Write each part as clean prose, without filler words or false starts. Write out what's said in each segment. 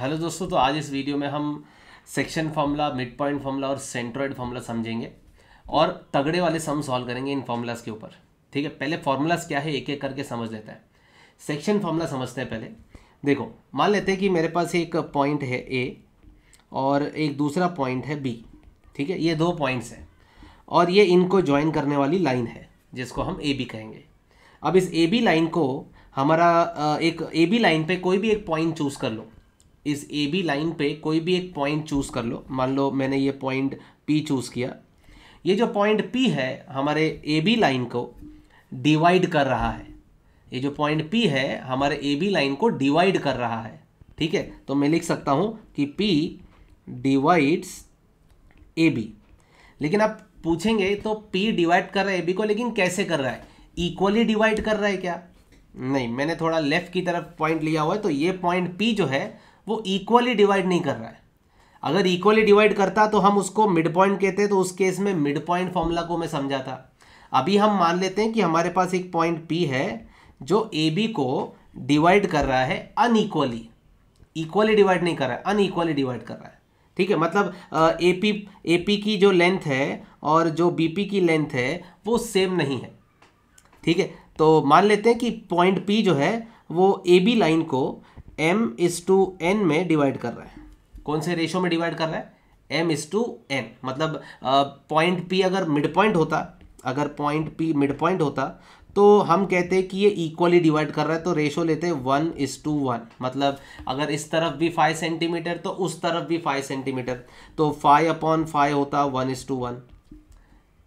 Hello दोस्तों, तो आज इस वीडियो में हम section formula, mid point formula और सेंट्रोइड फार्मूला समझेंगे और तगड़े वाले सम सॉल्व करेंगे इन फार्मूलाज के ऊपर। ठीक है, पहले फार्मूलाज क्या है एक एक करके समझ लेते हैं। सेक्शन फार्मूला समझते हैं पहले। देखो, मान लेते हैं कि मेरे पास एक पॉइंट है ए और एक दूसरा पॉइंट है बी। ठीक है, ये दो पॉइंट्स हैं और ये इनको ज्वाइन करने वाली लाइन है जिसको हम ए बी कहेंगे। अब इस ए बी लाइन को हमारा एक ए बी लाइन पे कोई भी एक पॉइंट चूज़ कर लो। इस ए बी लाइन पे कोई भी एक पॉइंट चूज़ कर लो। मान लो मैंने ये पॉइंट पी चूज़ किया। ये जो पॉइंट पी है हमारे ए बी लाइन को डिवाइड कर रहा है। ये जो पॉइंट पी है हमारे ए बी लाइन को डिवाइड कर रहा है। ठीक है, तो मैं लिख सकता हूँ कि पी डिवाइड्स ए बी। लेकिन आप पूछेंगे तो पी डिवाइड कर रहा है ए बी को, लेकिन कैसे कर रहा है? इक्वली डिवाइड कर रहा है क्या? नहीं, मैंने थोड़ा लेफ्ट की तरफ पॉइंट लिया हुआ है, तो ये पॉइंट पी जो है वो इक्वली डिवाइड नहीं कर रहा है। अगर इक्वली डिवाइड करता तो हम उसको मिड पॉइंट कहते, तो उस केस में मिड पॉइंट फॉर्मूला को मैं समझाता। अभी हम मान लेते हैं कि हमारे पास एक पॉइंट पी है जो ए बी को डिवाइड कर रहा है अनइक्वली। इक्वली डिवाइड नहीं कर रहा है, अनइक्वली डिवाइड कर रहा है। ठीक है, मतलब ए पी की जो लेंथ है और जो बी पी की लेंथ है वो सेम नहीं है। ठीक है, तो मान लेते हैं कि पॉइंट पी जो है वो ए बी लाइन को m/n में डिवाइड कर रहा है। कौन से रेशो में डिवाइड कर रहा है? m/n। मतलब पॉइंट पी अगर मिड पॉइंट होता, अगर पॉइंट पी मिड पॉइंट होता तो हम कहते हैं कि ये इक्वली डिवाइड कर रहा है, तो रेशो लेते हैं 1:1। मतलब अगर इस तरफ भी 5 सेंटीमीटर तो उस तरफ भी 5 सेंटीमीटर, तो 5/5 होता 1:1,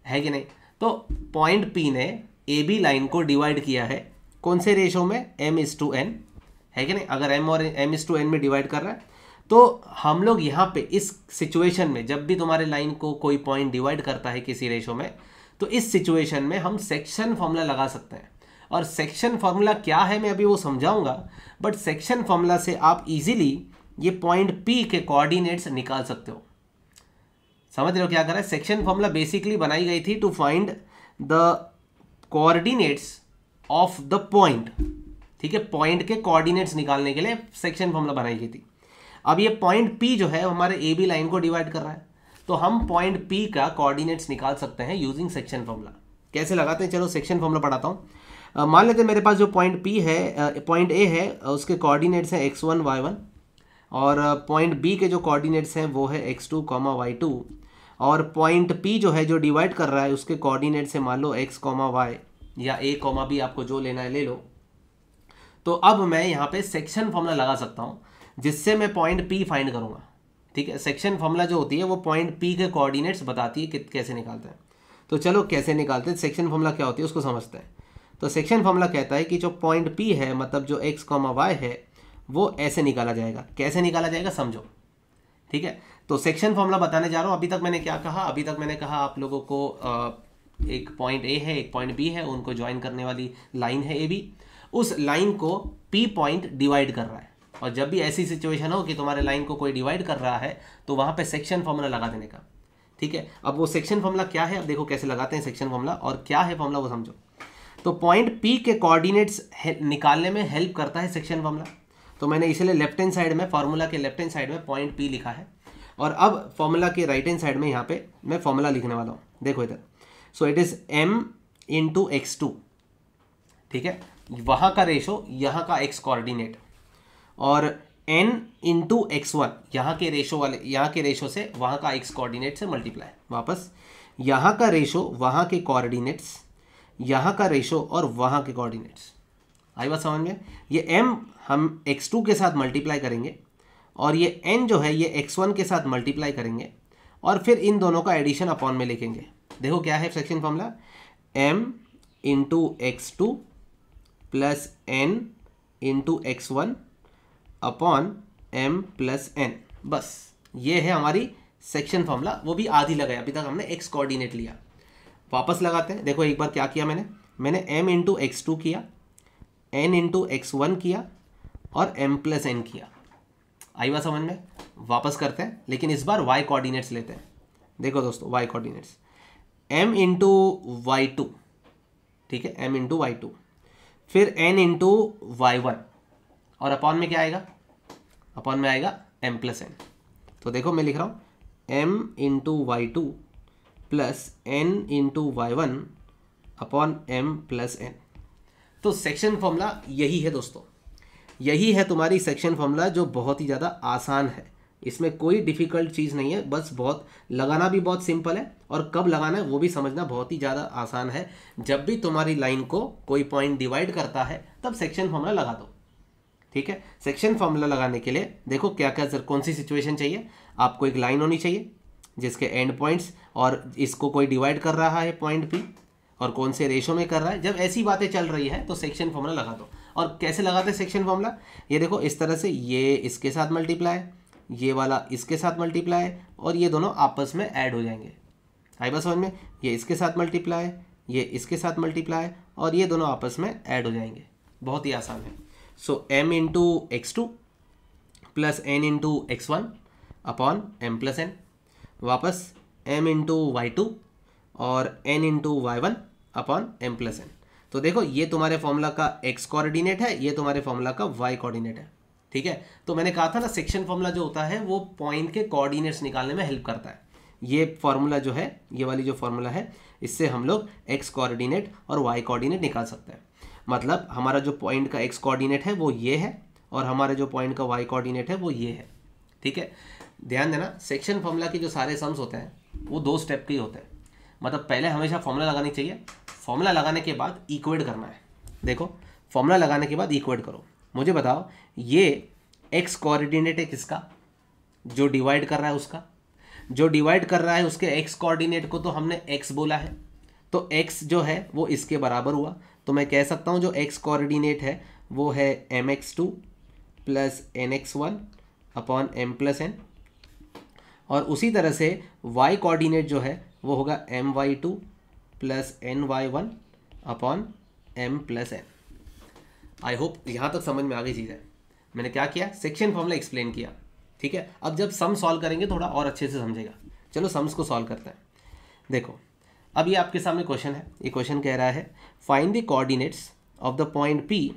है कि नहीं? तो पॉइंट पी ने ए बी लाइन को डिवाइड किया है कौन से रेशो में? m/n, है कि नहीं? अगर m और m/n में डिवाइड कर रहा है तो हम लोग यहाँ पे इस सिचुएशन में, जब भी तुम्हारे लाइन को कोई पॉइंट डिवाइड करता है किसी रेशो में, तो इस सिचुएशन में हम सेक्शन फॉर्मूला लगा सकते हैं। और सेक्शन फॉर्मूला क्या है मैं अभी वो समझाऊंगा, बट सेक्शन फॉर्मूला से आप इजीली ये पॉइंट पी के कोऑर्डिनेट्स निकाल सकते हो। समझ रहे हो क्या कर रहा है? सेक्शन फॉर्मूला बेसिकली बनाई गई थी to find the coordinates of the point. ठीक है, पॉइंट के कोऑर्डिनेट्स निकालने के लिए सेक्शन फॉर्मूला बनाई गई थी। अब ये पॉइंट पी जो है हमारे ए बी लाइन को डिवाइड कर रहा है, तो हम पॉइंट पी का कोऑर्डिनेट्स निकाल सकते हैं यूजिंग सेक्शन फॉर्मूला। कैसे लगाते हैं? चलो सेक्शन फॉर्मूला पढ़ाता हूँ। मान लेते हैं मेरे पास जो पॉइंट पी है, पॉइंट ए है, उसके कोऑर्डिनेट्स हैं x1 y1 और पॉइंट बी के जो कोऑर्डिनेट्स हैं वो है x2 y2 और पॉइंट पी जो है जो डिवाइड कर रहा है उसके कोऑर्डिनेट्स है मान लो x y या a b, आपको जो लेना है ले लो। तो अब मैं यहाँ पे सेक्शन फॉर्मूला लगा सकता हूँ जिससे मैं पॉइंट पी फाइंड करूँगा। ठीक है, सेक्शन फॉर्मूला जो होती है वो पॉइंट पी के कोऑर्डिनेट्स बताती है कि कैसे निकालते हैं। तो चलो कैसे निकालते हैं, सेक्शन फॉर्मूला क्या होती है उसको समझते हैं। तो सेक्शन फॉर्मूला कहता है कि जो पॉइंट पी है, मतलब जो x, y है, वो ऐसे निकाला जाएगा। कैसे निकाला जाएगा समझो। ठीक है, तो सेक्शन फॉर्मूला बताने जा रहा हूँ। अभी तक मैंने क्या कहा? अभी तक मैंने कहा आप लोगों को एक पॉइंट ए है, एक पॉइंट बी है, उनको ज्वाइन करने वाली लाइन है ए बी। उस लाइन को पी पॉइंट डिवाइड कर रहा है, और जब भी ऐसी सिचुएशन हो कि तुम्हारे लाइन को कोई डिवाइड कर रहा है तो वहाँ पे सेक्शन फॉर्मूला लगा देने का। ठीक है, अब वो सेक्शन फॉर्मूला क्या है, अब देखो कैसे लगाते हैं सेक्शन फॉर्मूला और क्या है फॉर्मूला वो समझो। तो पॉइंट पी के कोऑर्डिनेट्स निकालने में हेल्प करता है सेक्शन फॉर्मूला, तो मैंने इसलिए लेफ्ट हैंड साइड में, फार्मूला के लेफ्ट हैंड साइड में पॉइंट पी लिखा है। और अब फॉर्मूला के राइट हैंड साइड में यहाँ पे मैं फॉर्मूला लिखने वाला हूँ। देखो इधर, सो इट इज m/x2। ठीक है, वहाँ का रेशो, यहाँ का x कोऑर्डिनेट, और n/x1 यहाँ के रेशो वाले, यहाँ के रेशो से वहाँ का x कोऑर्डिनेट से मल्टीप्लाई। वापस यहाँ का रेशो, वहाँ के कोऑर्डिनेट्स, यहाँ का रेशो और वहाँ के कोऑर्डिनेट्स। आई बात समझ में? ये m हम x2 के साथ मल्टीप्लाई करेंगे और ये n जो है ये x1 के साथ मल्टीप्लाई करेंगे और फिर इन दोनों का एडिशन अपॉन में लिखेंगे। देखो क्या है section formula, m/x2 plus n/x1 upon m+n। बस ये है हमारी सेक्शन फॉर्मूला, वो भी आधी लगाया। अभी तक हमने x कोऑर्डिनेट लिया। वापस लगाते हैं। देखो एक बार क्या किया मैंने m/x2 किया, n/x1 किया और m+n किया। आई बात समझ में? वापस करते हैं, लेकिन इस बार y कोऑर्डिनेट्स लेते हैं। देखो दोस्तों, y कोऑर्डिनेट्स m/y2, ठीक है, m/y2, फिर n/y1 और अपॉन में क्या आएगा? अपॉन में आएगा m प्लस n। तो देखो मैं लिख रहा हूँ m into y two plus n into y one upon m plus n। तो सेक्शन फॉर्मूला यही है दोस्तों, यही है तुम्हारी सेक्शन फॉर्मूला, जो बहुत ही ज़्यादा आसान है। इसमें कोई डिफ़िकल्ट चीज़ नहीं है, बस बहुत लगाना भी बहुत सिंपल है और कब लगाना है वो भी समझना बहुत ही ज़्यादा आसान है। जब भी तुम्हारी लाइन को कोई पॉइंट डिवाइड करता है तब सेक्शन फॉर्मूला लगा दो। ठीक है, सेक्शन फॉर्मूला लगाने के लिए देखो क्या क्या कौन सी सिचुएशन चाहिए। आपको एक लाइन होनी चाहिए जिसके एंड पॉइंट्स और इसको कोई डिवाइड कर रहा है पॉइंट पी और कौन से रेशो में कर रहा है। जब ऐसी बातें चल रही है तो सेक्शन फॉर्मूला लगा दो। और कैसे लगाते हैं सेक्शन फॉर्मूला, ये देखो इस तरह से, ये इसके साथ मल्टीप्लाई, ये वाला इसके साथ मल्टीप्लाई और ये दोनों आपस में ऐड हो जाएंगे। आई बात समझ में, ये इसके साथ मल्टीप्लाई, ये इसके साथ मल्टीप्लाई और ये दोनों आपस में ऐड हो जाएंगे। बहुत ही आसान है। So m into x two plus n into x one upon m plus n, वापस m इंटू वाई टू और n into y one upon m plus n। तो देखो ये तुम्हारे फॉर्मूला का x कोऑर्डिनेट है, ये तुम्हारे फॉर्मूला का y कोऑर्डिनेट है। ठीक है, तो मैंने कहा था ना सेक्शन फॉर्मूला जो होता है वो पॉइंट के कोऑर्डिनेट्स निकालने में हेल्प करता है। ये फॉर्मूला जो है, ये वाली जो फॉर्मूला है, इससे हम लोग x कोऑर्डिनेट और y कोऑर्डिनेट निकाल सकते हैं। मतलब हमारा जो पॉइंट का x कोऑर्डिनेट है वो ये है और हमारा जो पॉइंट का y कोऑर्डिनेट है वो ये है। ठीक है, ध्यान देना सेक्शन फॉर्मूला के जो सारे सम्स होते हैं वो 2 स्टेप के ही होते हैं। मतलब पहले हमेशा फॉर्मूला लगानी चाहिए, फॉर्मूला लगाने के बाद इक्वेट करना है। देखो फॉर्मूला लगाने के बाद इक्वेट करो। मुझे बताओ ये x कोऑर्डिनेट है किसका, जो डिवाइड कर रहा है उसका। जो डिवाइड कर रहा है उसके x कोऑर्डिनेट को तो हमने x बोला है, तो x जो है वो इसके बराबर हुआ। तो मैं कह सकता हूँ जो x कोऑर्डिनेट है वो है mx2 plus nx1 upon m plus n। और उसी तरह से y कोऑर्डिनेट जो है वो होगा my2 plus ny1 upon m plus n। I hope यहाँ तक समझ में आ गई चीज़ है। मैंने क्या किया, सेक्शन फॉर्मूला एक्सप्लेन किया। ठीक है, अब जब सम सॉल्व करेंगे थोड़ा और अच्छे से समझेगा। चलो सम्स को सॉल्व करते हैं। देखो अब ये आपके सामने क्वेश्चन है। ये क्वेश्चन कह रहा है find the coordinates of the point P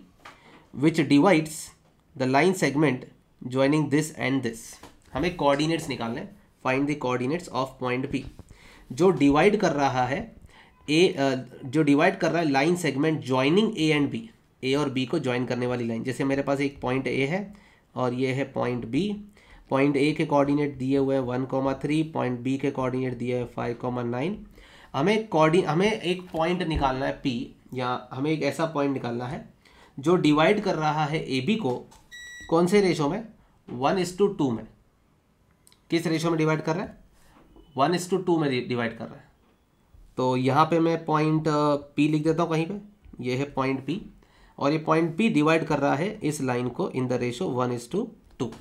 which divides the line segment joining this and this. हमें कोऑर्डिनेट्स निकालने हैं। Find the coordinates of point P जो डिवाइड कर रहा है जो डिवाइड कर रहा है line segment joining A and B, A और B को ज्वाइन करने वाली लाइन। जैसे मेरे पास एक पॉइंट A है और ये है पॉइंट B। पॉइंट A के कोऑर्डिनेट दिए हुए हैं 1,3, पॉइंट B के कोऑर्डिनेट दिए हैं 5,9। हमें एक पॉइंट निकालना है P, या हमें एक ऐसा पॉइंट निकालना है जो डिवाइड कर रहा है AB को कौन से रेशो में, 1:2 में। किस रेशो में डिवाइड कर रहा है, 1:2 में डिवाइड कर रहा है। तो यहाँ पे मैं पॉइंट P लिख देता हूँ कहीं पे, ये है पॉइंट P और ये पॉइंट P डिवाइड कर रहा है इस लाइन को इन द रेशो 1:2।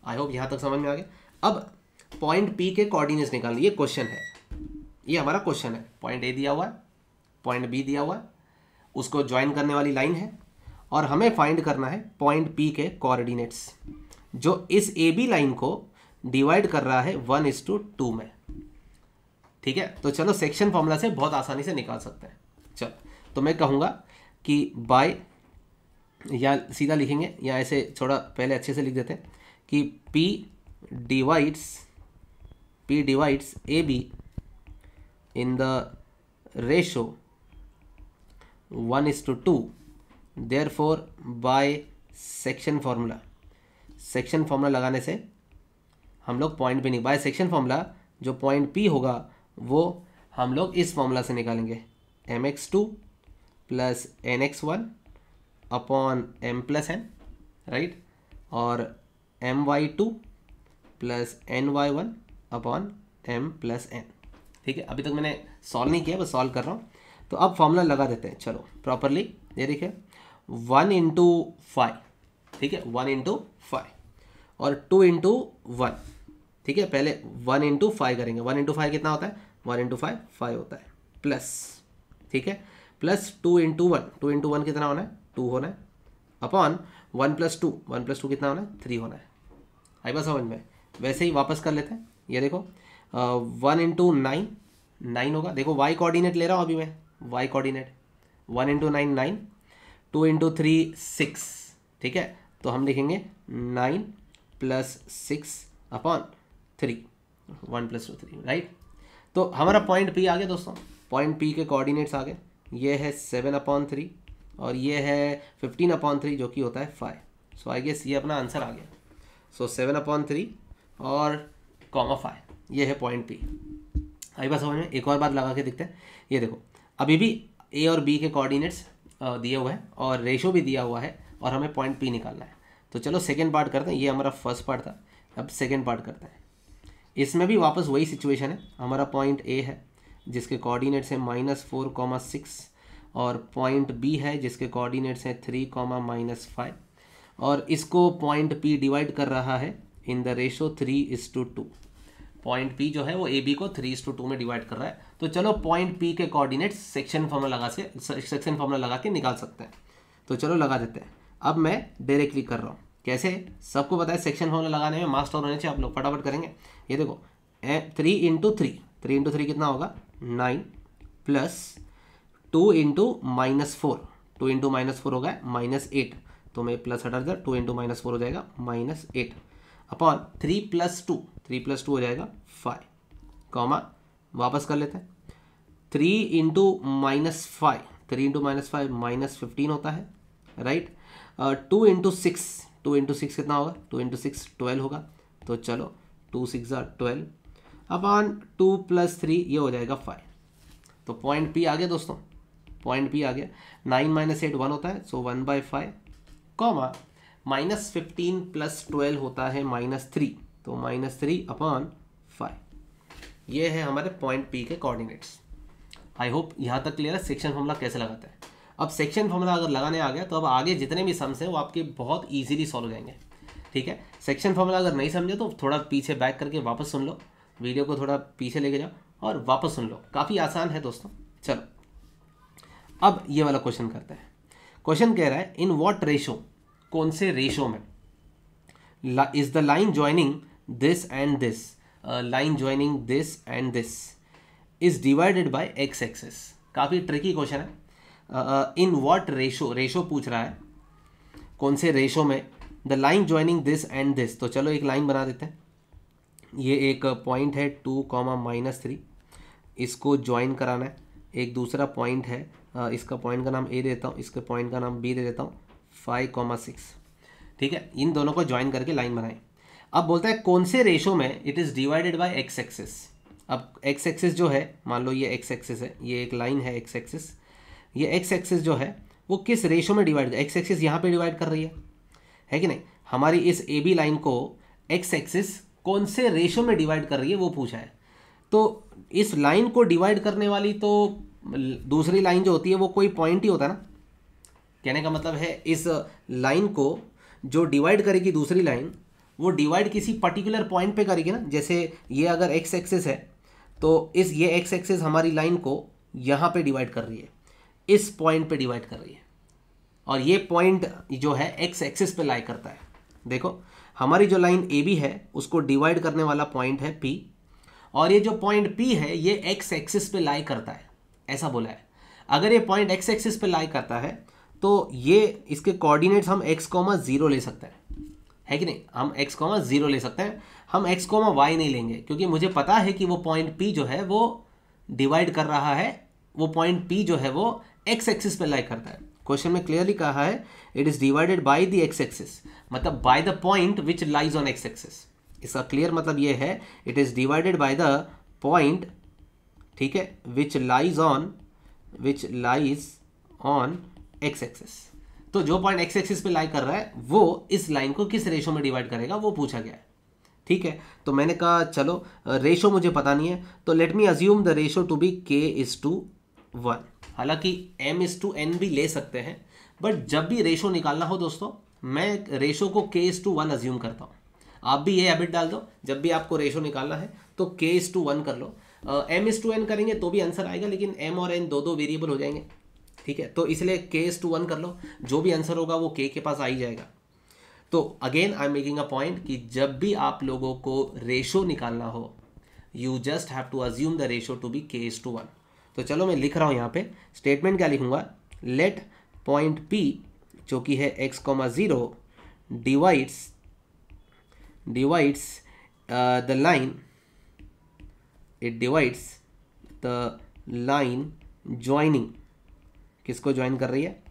आई होप यहाँ तक समझ में आ गया। अब पॉइंट P के कोऑर्डिनेट्स निकालना, ये क्वेश्चन है, ये हमारा क्वेश्चन है। पॉइंट A दिया हुआ है, पॉइंट B दिया हुआ है, उसको ज्वाइन करने वाली लाइन है और हमें फाइंड करना है पॉइंट P के कोऑर्डिनेट्स जो इस AB लाइन को डिवाइड कर रहा है 1:2 में। ठीक है, तो चलो सेक्शन फॉर्मूला से बहुत आसानी से निकाल सकते हैं। चलो तो मैं कहूँगा कि बाय, या सीधा लिखेंगे या ऐसे थोड़ा पहले अच्छे से लिख देते हैं कि P divides AB in the ratio 1:2। Therefore by section formula, section formula लगाने से हम लोग पॉइंट भी नहीं, बाय सेक्शन फार्मूला जो पॉइंट P होगा वो हम लोग इस फार्मूला से निकालेंगे, mx2 plus nx1 upon m plus n, right, और my2 plus ny1 upon m plus n। ठीक है, अभी तक मैंने सॉल्व नहीं किया, बस सॉल्व कर रहा हूँ। तो अब फॉर्मूला लगा देते हैं। चलो प्रॉपरली, ये देखिए 1:5, ठीक है, 1:5 और 2:1। ठीक है, पहले 1:5 करेंगे। 1:5 कितना होता है, 1:5 5 होता है, प्लस, ठीक है, प्लस 2:1, 2:1 कितना होना है, 2 होना है, अपॉन 1+2, 1+2 कितना होना है, 3 होना है। आई बात समझ में। वैसे ही वापस कर लेते हैं। ये देखो 1:9, 9 होगा। देखो y कोऑर्डिनेट ले रहा हूँ अभी मैं, y कोऑर्डिनेट 1:9 9, 2:3 6। ठीक है, तो हम लिखेंगे 9 प्लस 6/3, 1 + 2 3, राइट। तो हमारा पॉइंट P आ गया दोस्तों, पॉइंट P के कोऑर्डिनेट्स आ गए, ये है 7/3 और ये है 15/3 जो कि होता है 5। सो आई गेस ये अपना आंसर आ गया। सो 7/3 और (5), ये है पॉइंट P। आई बात समझ में। एक और बात लगा के देखते हैं, ये देखो अभी भी A और B के कोऑर्डिनेट्स दिए हुए हैं और रेशो भी दिया हुआ है और हमें पॉइंट P निकालना है। तो चलो सेकेंड पार्ट करते हैं, ये हमारा फर्स्ट पार्ट था, अब सेकेंड पार्ट करते हैं। इसमें भी वापस वही सिचुएशन है, हमारा पॉइंट A है जिसके कोऑर्डिनेट्स हैं -4,6 और पॉइंट B है जिसके कोऑर्डिनेट्स हैं 3, -5 और इसको पॉइंट P डिवाइड कर रहा है इन द रेशो 3:2। पॉइंट P जो है वो AB को 3:2 में डिवाइड कर रहा है। तो चलो पॉइंट P के कोऑर्डिनेट्स सेक्शन फॉर्मूला लगा के निकाल सकते हैं। तो चलो लगा देते हैं। अब मैं डायरेक्टली कर रहा हूँ, कैसे सबको पता है सेक्शन फॉर्मूला लगाने में मास्टर होने चाहिए, आप लोग फटाफट करेंगे। ये देखो 3 × 3 कितना होगा 9 प्लस 2 × -4, 2 × -4 होगा -8, तो मैं प्लस हटा देता, 2 × -4 हो जाएगा -8 अपॉन 3 + 2, 3 + 2 हो जाएगा 5, कॉमा वापस कर लेते हैं 3 × -5, 3 × -5 -15 होता है, राइट। 2 × 6, 2 × 6 कितना होगा 2 × 6 12 होगा। तो चलो 2 × 6 = 12 अपॉन 2 + 3 ये हो जाएगा 5। तो पॉइंट P आ गया दोस्तों, पॉइंट P आ गया। 9 - 8 1 होता है, सो 1/5 कॉमा -15 + 12 होता है -3, तो -3/5। ये है हमारे पॉइंट P के कोऑर्डिनेट्स। आई होप यहाँ तक क्लियर है सेक्शन फॉर्मूला कैसे लगाते हैं। अब सेक्शन फॉर्मूला अगर लगाने आ गया तो अब आगे जितने भी सम्स हैं वो आपके बहुत इजीली सॉल्व हो जाएंगे, ठीक है। सेक्शन फॉर्मूला अगर नहीं समझे तो थोड़ा पीछे बैक करके वापस सुन लो, वीडियो को थोड़ा पीछे लेके जाओ और वापस सुन लो, काफ़ी आसान है दोस्तों। चलो अब ये वाला क्वेश्चन करते हैं। क्वेश्चन कह रहा है इन व्हाट रेशो, कौन से रेशो में is the line joining this and this, line joining this and this is divided by x axis. काफ़ी ट्रिकी क्वेश्चन है। इन व्हाट रेशो, रेशो पूछ रहा है कौन से रेशो में the line joining this and this. तो चलो एक लाइन बना देते हैं, ये एक पॉइंट है 2, -3, इसको ज्वाइन कराना है। एक दूसरा पॉइंट है, इसका पॉइंट का नाम A देता हूँ, इसके पॉइंट का नाम B दे देता हूँ, 5, 6, ठीक है। इन दोनों को ज्वाइन करके लाइन बनाएं। अब बोलता है कौन से रेशो में it is divided by x axis. अब x एक्सिस जो है, मान लो ये x एक्सिस है, ये एक लाइन है x एक्सिस, ये x एक्सिस जो है वो किस रेशो में डिवाइड, x एक्सिस यहाँ पे डिवाइड कर रही है कि नहीं। हमारी इस AB लाइन को x एक्सिस कौन से रेशो में डिवाइड कर रही है वो पूछा है। तो इस लाइन को डिवाइड करने वाली तो दूसरी लाइन जो होती है वो कोई पॉइंट ही होता है ना। कहने का मतलब है इस लाइन को जो डिवाइड करेगी दूसरी लाइन, वो डिवाइड किसी पर्टिकुलर पॉइंट पे करेगी ना। जैसे ये अगर x एक्सिस है तो ये x एक्सिस हमारी लाइन को यहाँ पे डिवाइड कर रही है, इस पॉइंट पे डिवाइड कर रही है, और ये पॉइंट जो है x एक्सिस पे लाई करता है। देखो हमारी जो लाइन AB है उसको डिवाइड करने वाला पॉइंट है P, और ये जो पॉइंट P है ये x एक्सिस पे लाई करता है, ऐसा बोला है। अगर ये पॉइंट x एक्सिस पे लाई करता है तो ये इसके कोऑर्डिनेट्स हम x, 0 ले सकते हैं, है कि नहीं। हम x, 0 ले सकते हैं, हम x, y नहीं लेंगे, क्योंकि मुझे पता है कि वो पॉइंट P जो है वो डिवाइड कर रहा है, वो पॉइंट P जो है वो x एक्सिस पे लाई करता है। क्वेश्चन में क्लियरली कहा है it is divided by the x axis, मतलब by the point which lies on x axis. इसका क्लियर मतलब ये है it is divided by the point, ठीक है, which lies on x axis. तो जो पॉइंट x एक्सिस पे लाई कर रहा है वो इस लाइन को किस रेशो में डिवाइड करेगा वो पूछा गया है, ठीक है। तो मैंने कहा चलो रेशो मुझे पता नहीं है, तो let me assume the ratio to be k:1। हालांकि m:n भी ले सकते हैं, बट जब भी रेशो निकालना हो दोस्तों मैं रेशो को k:1 अज्यूम करता हूँ। आप भी ये हैबिट डाल दो, जब भी आपको रेशो निकालना है तो k:1 कर लो। m:n करेंगे तो भी आंसर आएगा, लेकिन m और n दो वेरिएबल हो जाएंगे, ठीक है। तो इसलिए k:1 कर लो, जो भी आंसर होगा वो k के पास आ ही जाएगा। तो again I am making a point कि जब भी आप लोगों को रेशो निकालना हो you just have to assume the ratio to be k:1। तो चलो मैं लिख रहा हूँ यहाँ पे स्टेटमेंट, क्या लिखूंगा, लेट पॉइंट P जो कि है x, 0 divides divides the line, it divides the line joining, किसको ज्वाइन कर रही है,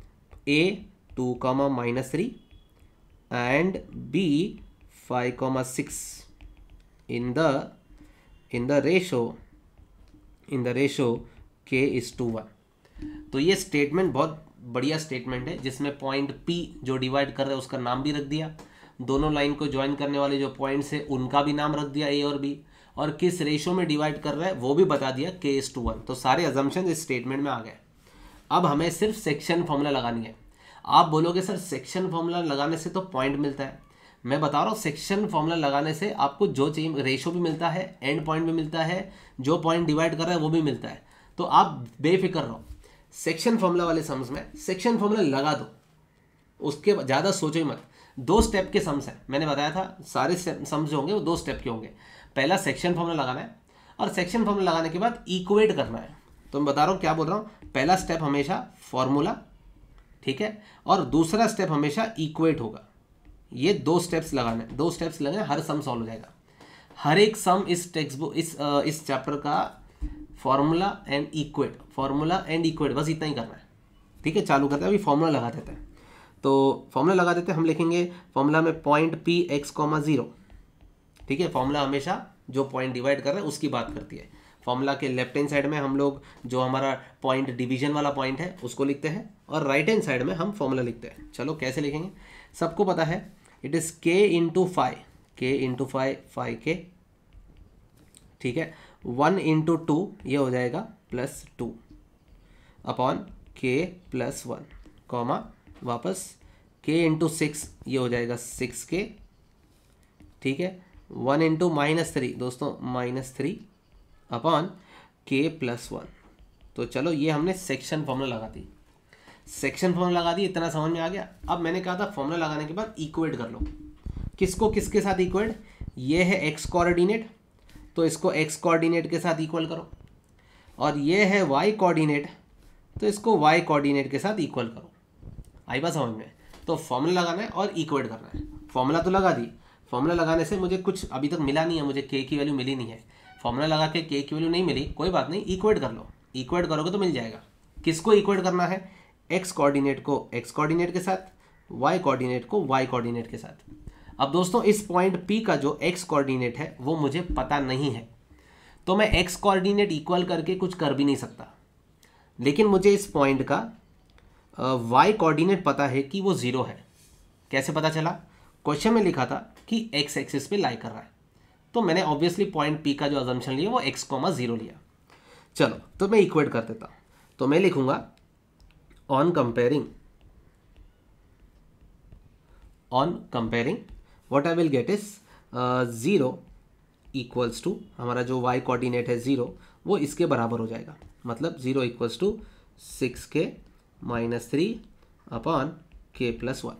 ए 2, -3 and B 5, 6 in the ratio K:1। तो ये स्टेटमेंट बहुत बढ़िया स्टेटमेंट है, जिसमें पॉइंट P जो डिवाइड कर रहा है उसका नाम भी रख दिया, दोनों लाइन को ज्वाइन करने वाले जो पॉइंट्स है उनका भी नाम रख दिया A और B, और किस रेशो में डिवाइड कर रहा है वो भी बता दिया K:1। तो सारे अजम्पशन इस स्टेटमेंट में आ गए। अब हमें सिर्फ सेक्शन फॉर्मूला लगानी है। आप बोलोगे सर सेक्शन फॉर्मूला लगाने से तो पॉइंट मिलता है, मैं बता रहा हूँ सेक्शन फॉर्मूला लगाने से आपको जो चाहिए रेशो भी मिलता है, एंड पॉइंट भी मिलता है, जो पॉइंट डिवाइड कर रहा है वो भी मिलता है। तो आप बेफिक्र रहो, सेक्शन फॉर्मूला वाले सम्स में सेक्शन फॉर्मूला लगा दो, उसके ज़्यादा सोचो ही मत। 2 स्टेप के सम्स हैं, मैंने बताया था सारे सम्स जो होंगे वो 2 स्टेप के होंगे। पहला सेक्शन फॉर्मूला लगाना है, और सेक्शन फॉर्मूला लगाने के बाद इक्वेट करना है। तो मैं बता रहा हूँ क्या बोल रहा हूँ, पहला स्टेप हमेशा फॉर्मूला, ठीक है, और दूसरा स्टेप हमेशा इक्वेट होगा। ये 2 स्टेप्स लगाने, 2 स्टेप्स लगाने, हर सम सॉल्व हो जाएगा। हर एक सम इस टेक्स्ट बुक इस चैप्टर का formula and equate, formula and equate, बस इतना ही करना है। ठीक है, चालू करते हैं, अभी फॉर्मूला लगा देते हैं। तो फॉर्मूला लगा देते हैं, हम लिखेंगे फॉर्मूला में पॉइंट P x, 0। ठीक है, फॉर्मूला हमेशा जो पॉइंट डिवाइड कर रहा है उसकी बात करती है। फॉर्मूला के लेफ्ट हैंड साइड में हम लोग जो हमारा पॉइंट डिवीजन वाला पॉइंट है उसको लिखते हैं, और राइट हैंड साइड में हम फॉर्मूला लिखते हैं। चलो कैसे लिखेंगे, सबको पता है, it is K × 5, K × 5 5K, ठीक है, 1 × 2 ये हो जाएगा +2 अपॉन K + 1, कॉमा वापस K × 6 ये हो जाएगा 6K, ठीक है, 1 × -3 दोस्तों -3 अपॉन K + 1। तो चलो ये हमने सेक्शन फॉर्मूला लगा दी, सेक्शन फॉर्मूला लगा दी, इतना समझ में आ गया। अब मैंने कहा था फॉर्मूला लगाने के बाद इक्वेट कर लो, किसको किसके साथ इक्वेट, ये है x कोऑर्डिनेट, तो इसको x कोऑर्डिनेट के साथ इक्वल करो, और ये है y कोऑर्डिनेट, तो इसको y कोऑर्डिनेट के साथ इक्वल करो। आई बात समझ में। तो फॉर्मूला लगाना है और इक्वेट करना है। फॉर्मूला तो लगा दी, फॉर्मूला लगाने से मुझे कुछ अभी तक मिला नहीं है, मुझे k की वैल्यू मिली नहीं है, फॉर्मूला लगा के k की वैल्यू नहीं मिली, कोई बात नहीं, इक्वेट कर लो, इक्वेट करोगे तो मिल जाएगा। किसको इक्वेट करना है, x कोऑर्डिनेट को x कोऑर्डिनेट के साथ, y कोऑर्डिनेट को y कोऑर्डिनेट के साथ। अब दोस्तों इस पॉइंट P का जो x कोऑर्डिनेट है वो मुझे पता नहीं है, तो मैं x कोऑर्डिनेट इक्वल करके कुछ कर भी नहीं सकता, लेकिन मुझे इस पॉइंट का y कोऑर्डिनेट पता है कि वो 0 है। कैसे पता चला, क्वेश्चन में लिखा था कि x एक्सिस पे लाई कर रहा है, तो मैंने ऑब्वियसली पॉइंट P का जो अजम्पशन लिया वो x, 0 लिया। चलो तो मैं इक्वेट कर देता हूँ, तो मैं लिखूंगा on comparing what I will get is 0 = हमारा जो y कोऑर्डिनेट है 0 वो इसके बराबर हो जाएगा, मतलब 0 = 6K - 3 अपॉन K + 1।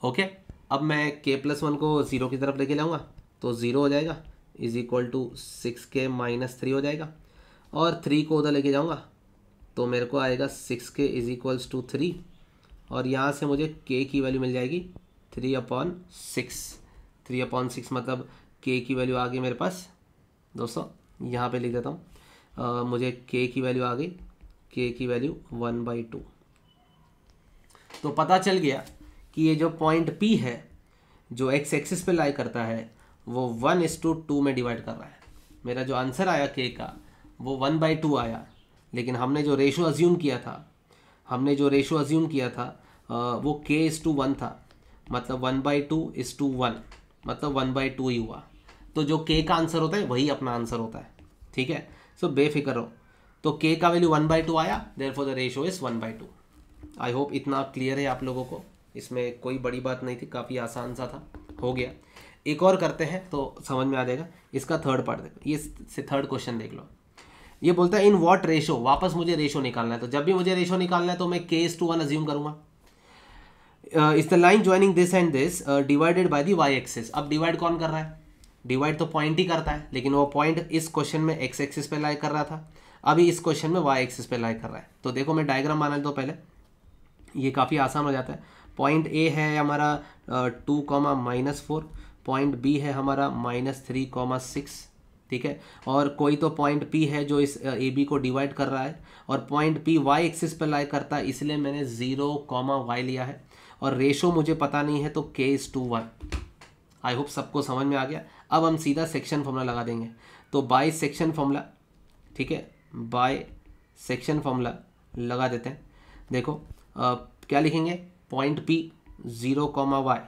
ओके, अब मैं K + 1 को 0 की तरफ लेके जाऊँगा तो 0 हो जाएगा, = 6K - 3 हो जाएगा, और 3 को उधर लेके जाऊँगा तो मेरे को आएगा 6K = 3, और यहाँ से मुझे K की वैल्यू मिल जाएगी 3/6। 3/6 मतलब K की वैल्यू आ गई मेरे पास दोस्तों, यहाँ पे लिख देता हूँ, मुझे K की वैल्यू आ गई, K की वैल्यू 1/2। तो पता चल गया कि ये जो पॉइंट P है जो x एक्सिस पे लाई करता है वो 1:2 में डिवाइड कर रहा है। मेरा जो आंसर आया K का वो 1/2 आया, लेकिन हमने जो रेशो अज्यूम किया था वो K:1 था, मतलब 1/2:1, मतलब 1/2 ही हुआ। तो जो K का आंसर होता है वही अपना आंसर होता है, ठीक है। सो बेफिक्र रहो, तो K का वैल्यू 1/2 आया, therefore the ratio is 1/2। I hope इतना क्लियर है आप लोगों को, इसमें कोई बड़ी बात नहीं थी, काफ़ी आसान सा था, हो गया। एक और करते हैं तो समझ में आ जाएगा। इसका थर्ड पार्ट देखो, ये से थर्ड क्वेश्चन देख लो। ये बोलता है इन व्हाट रेशो, वापस मुझे रेशो निकालना है, तो जब भी मुझे रेशो निकालना है तो मैं K:1 अज्यूम करूंगा। Is the line joining this and this divided by the y axis. अब डिवाइड कौन कर रहा है, डिवाइड तो पॉइंट ही करता है, लेकिन वो पॉइंट इस क्वेश्चन में x एक्सिस पे लाई कर रहा था, अभी इस क्वेश्चन में y एक्सिस पे लाई कर रहा है। तो देखो मैं डायग्राम बना लेता हूँ पहले, ये काफ़ी आसान हो जाता है। पॉइंट A है हमारा 2, -4, पॉइंट बी है हमारा -3,6, ठीक है, और कोई तो पॉइंट पी है जो इस ए बी को डिवाइड कर रहा है, और पॉइंट पी वाई एक्सिस पर लाई करता है, इसलिए मैंने 0,y लिया है, और रेशो मुझे पता नहीं है तो k:1। आई होप सबको समझ में आ गया। अब हम सीधा सेक्शन फॉर्मूला लगा देंगे। तो बाय सेक्शन फॉर्मूला, ठीक है, बाय सेक्शन फॉर्मूला लगा देते हैं। देखो क्या लिखेंगे, पॉइंट पी 0,y,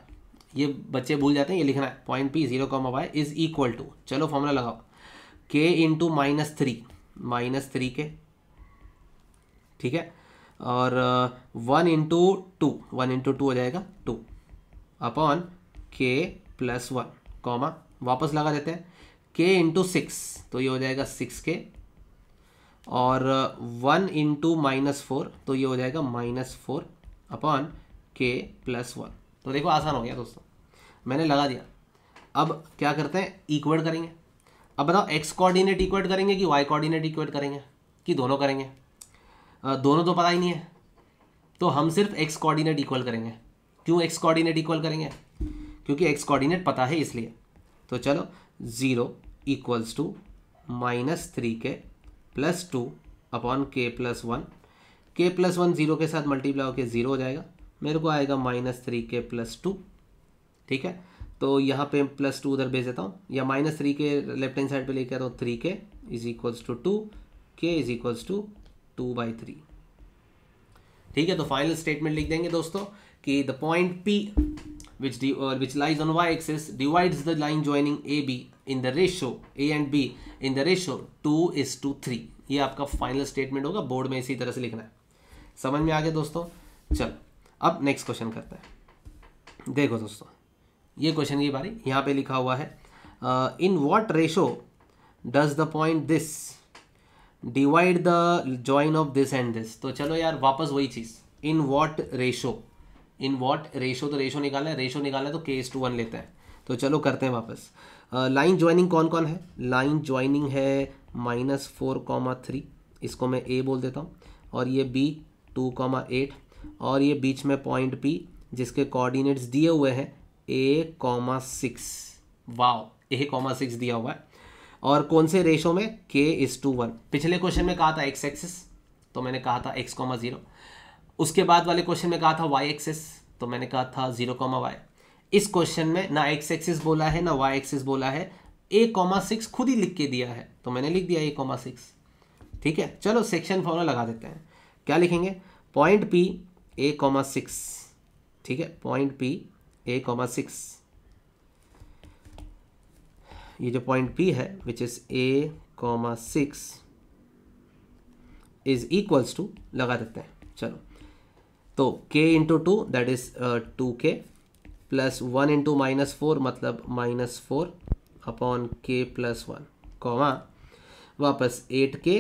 ये बच्चे भूल जाते हैं, ये लिखना है point p 0,y is equal to, चलो फॉर्मूला लगाओ, k इंटू -3 के, ठीक है, और 1 इंटू 2 हो जाएगा 2 अपॉन k+1, कॉमा वापस लगा देते हैं, k इंटू 6 तो ये हो जाएगा 6k, और 1 इंटू -4 तो ये हो जाएगा -4 अपॉन k+1। तो देखो आसान हो गया दोस्तों, मैंने लगा दिया। अब क्या करते हैं, इक्वेट करेंगे। अब बताओ एक्स कोऑर्डिनेट इक्वेट करेंगे कि वाई कोऑर्डिनेट इक्वेट करेंगे कि दोनों करेंगे? दोनों तो पता ही नहीं है, तो हम सिर्फ एक्स कोऑर्डिनेट इक्वल करेंगे। क्यों एक्स कोऑर्डिनेट इक्वल करेंगे? क्योंकि एक्स कोऑर्डिनेट पता है इसलिए। तो चलो 0 equals to -3k + 2 upon k+1, k+1 0 के साथ मल्टीप्लाई होकर 0 हो जाएगा, मेरे को आएगा -3k + 2, ठीक है। तो यहाँ पे +2 उधर भेज देता हूँ, या -3k लेफ्ट हैंड साइड पे लेके आता हूँ, 3k is equals to 2, k is equals to 2/3, ठीक है। तो फाइनल स्टेटमेंट लिख देंगे दोस्तों कि the point P which lies on y-axis divides the line joining AB in the ratio A and B in the ratio 2:3। ये आपका final statement होगा, बोर्ड में इसी तरह से लिखना है। समझ में आ गया दोस्तों? चलो अब नेक्स्ट क्वेश्चन करते हैं। देखो दोस्तों, ये क्वेश्चन की बारी, यहाँ पे लिखा हुआ है in what ratio does the point this divide the join of this and this. तो चलो यार वापस वही चीज़, in what ratio, in what ratio, तो रेशो निकालना है, रेशो निकालना है तो k:1 लेते हैं। तो चलो करते हैं वापस। लाइन ज्वाइनिंग कौन कौन है? लाइन ज्वाइनिंग है -4,3, इसको मैं a बोल देता हूँ, और ये b 2,8, और ये बीच में पॉइंट P जिसके कोऑर्डिनेट्स दिए हुए हैं a,6, वाओ a,6 दिया हुआ है, और कौन से रेशो में? k:1। पिछले क्वेश्चन में कहा था x एक्सिस, तो मैंने कहा था x,0। उसके बाद वाले क्वेश्चन में कहा था y एक्सिस, तो मैंने कहा था 0,y। इस क्वेश्चन में ना x एक्सिस बोला है ना y एक्सिस बोला है, a,6 खुद ही लिख के दिया है, तो मैंने लिख दिया a,6, ठीक है। चलो सेक्शन फॉर्मूला लगा देते हैं। क्या लिखेंगे? पॉइंट P a,6, ठीक है, पॉइंट P a,6, ये जो पॉइंट P है which is a,6 is equals to, लगा देते हैं। चलो तो k into 2 that is 2k plus 1 into -4 मतलब -4 अपॉन k+1, कॉमा वापस 8k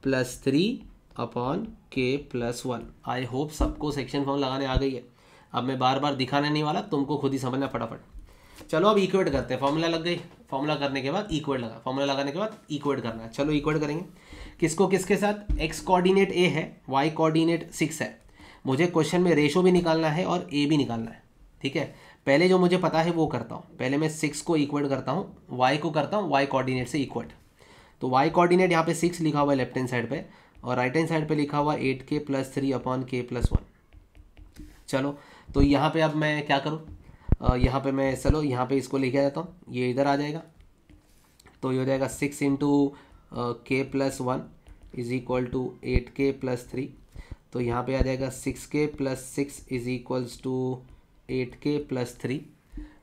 + 3 upon k+1। I hope सबको सेक्शन फॉर्म लगाने आ गई है। अब मैं बार बार दिखाने नहीं वाला, तुमको खुद ही समझना फटाफट। चलो अब इक्वेट करते हैं। फॉर्मूला लग गई, फॉर्मूला करने के बाद इक्वेट लगा, फॉर्मूला लगाने के बाद इक्वेट करना है। चलो इक्वेट करेंगे किसको किसके साथ? x कोऑर्डिनेट a है, y कोऑर्डिनेट 6 है, मुझे क्वेश्चन में रेशो भी निकालना है और a भी निकालना है, ठीक है। पहले जो मुझे पता है वो करता हूँ, पहले मैं 6 को इक्वेट करता हूँ, y को करता हूँ y कोऑर्डिनेट से इक्वेट। तो y कोऑर्डिनेट यहाँ पे 6 लिखा हुआ है लेफ्ट हैंड साइड पे, और राइट हैंड साइड पे लिखा हुआ 8k + 3 अपॉन k+1। चलो तो यहाँ पे अब मैं क्या करूँ, यहाँ पे मैं चलो यहाँ पे इसको लेके आ जाता हूँ, ये इधर आ जाएगा, तो ये हो जाएगा 6 into k+1 is equal to 8k + 3, तो यहाँ पे आ जाएगा 6k + 6 is equals to 8k + 3,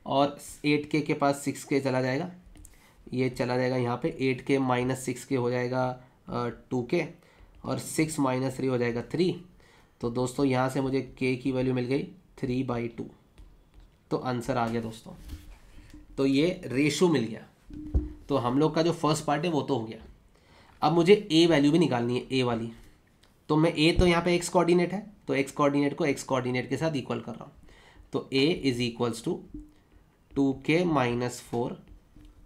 और 8k के पास 6k चला जाएगा, ये चला जाएगा यहाँ पे, 8k - 6k हो जाएगा 2k, और 6 - 3 हो जाएगा 3। तो दोस्तों यहाँ से मुझे k की वैल्यू मिल गई 3/2। तो आंसर आ गया दोस्तों, तो ये रेशो मिल गया। तो हम लोग का जो फर्स्ट पार्ट है वो तो हो गया। अब मुझे a वैल्यू भी निकालनी है, a वाली। तो मैं a तो यहाँ पे x कोऑर्डिनेट है, तो x कोऑर्डिनेट को x कोऑर्डिनेट के साथ इक्वल कर रहा हूँ। तो a is equals to 2k - 4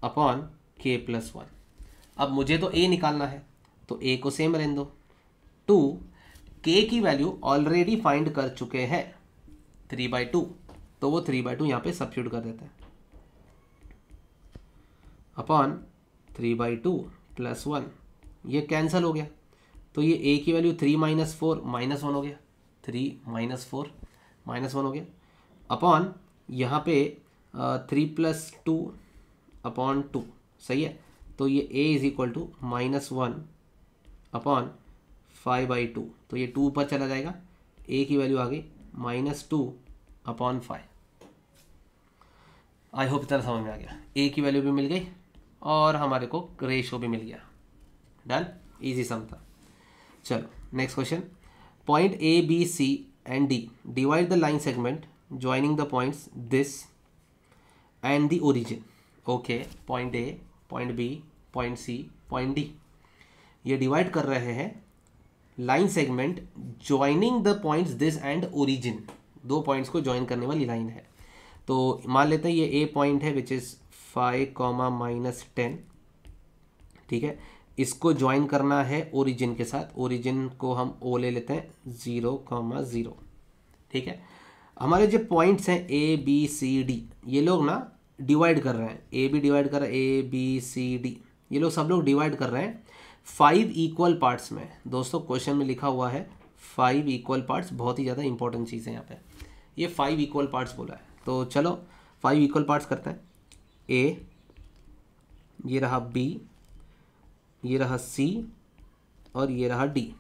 upon k+1। अब मुझे तो a निकालना है, तो a को सेम रहने दो। 2 k की वैल्यू ऑलरेडी फाइंड कर चुके हैं 3/2, तो वो 3/2 यहाँ पे सब्स्टिट्यूट कर देते हैं। अपॉन 3/2 प्लस 1, ये कैंसिल हो गया, तो ये a की वैल्यू 3 - 4 -1 हो गया, 3 - 4 -1 हो गया, अपॉन यहाँ पे 3 + 2 अपॉन 2, सही है। तो ये a is equal to -1 upon 5/2, तो ये 2 ऊपर चला जाएगा, a की वैल्यू आ गई -2 अपॉन 5। आई होप इतना समझ में आ गया, a की वैल्यू भी मिल गई और हमारे को रेशो भी मिल गया। डन, इजी सम था। चलो next question, point A B C and D divide the line segment joining the points this and the origin. Okay, point A, point B, point C, point D, ये divide कर रहे हैं line segment joining the points this and origin, दो points को join करने वाली line है। तो मान लेते हैं ये ए पॉइंट है विच इज़ 5, -10, ठीक है। इसको ज्वाइन करना है ओरिजिन के साथ, ओरिजिन को हम ओ ले लेते हैं 0, 0, ठीक है। हमारे जो पॉइंट्स हैं ए बी सी डी, ये लोग ना डिवाइड कर रहे हैं, ए भी डिवाइड कर रहा है, ए बी सी डी, ये लोग सब लोग डिवाइड कर रहे हैं 5 इक्वल पार्ट्स में। दोस्तों क्वेश्चन में लिखा हुआ है 5 इक्वल पार्ट्स, बहुत ही ज़्यादा इंपॉर्टेंट चीज़ है यहाँ पे, ये 5 इक्वल पार्ट्स बोला है। तो चलो 5 इक्वल पार्ट्स करते हैं, ए, ये रहा बी, ये रहा सी और ये रहा डी,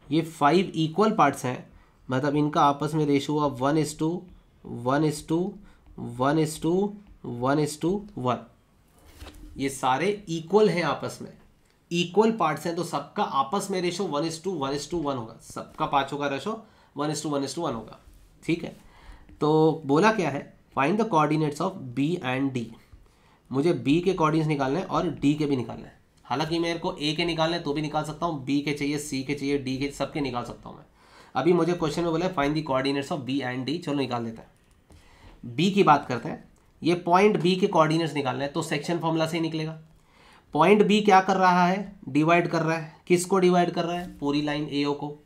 ये 5 इक्वल पार्ट्स हैं, मतलब इनका आपस में रेशो हुआ 1:1:1:1:1, ये सारे इक्वल हैं आपस में, इक्वल पार्ट्स हैं, तो सबका आपस में रेशो 1:1:1 होगा, सबका पांचों का रेशो 1:1:1 होगा, ठीक है। तो बोला क्या है, find the coordinates of B and D, मुझे बी के कोऑर्डिनेट्स निकालने हैं और डी के भी निकालने हैं। हालांकि मेरे को ए के निकालने हैं तो भी निकाल सकता हूँ, बी के चाहिए, सी के चाहिए, डी के, सबके निकाल सकता हूँ मैं। अभी मुझे क्वेश्चन में बोला है find the coordinates of B and D, चलो निकाल देते हैं। बी की बात करते हैं, ये पॉइंट बी के कोऑर्डिनेट्स निकालना है, तो सेक्शन फॉर्मूला से ही निकलेगा। पॉइंट बी क्या कर रहा है, डिवाइड कर रहा है, किसको डिवाइड कर रहा है, पूरी लाइन ए ओ को।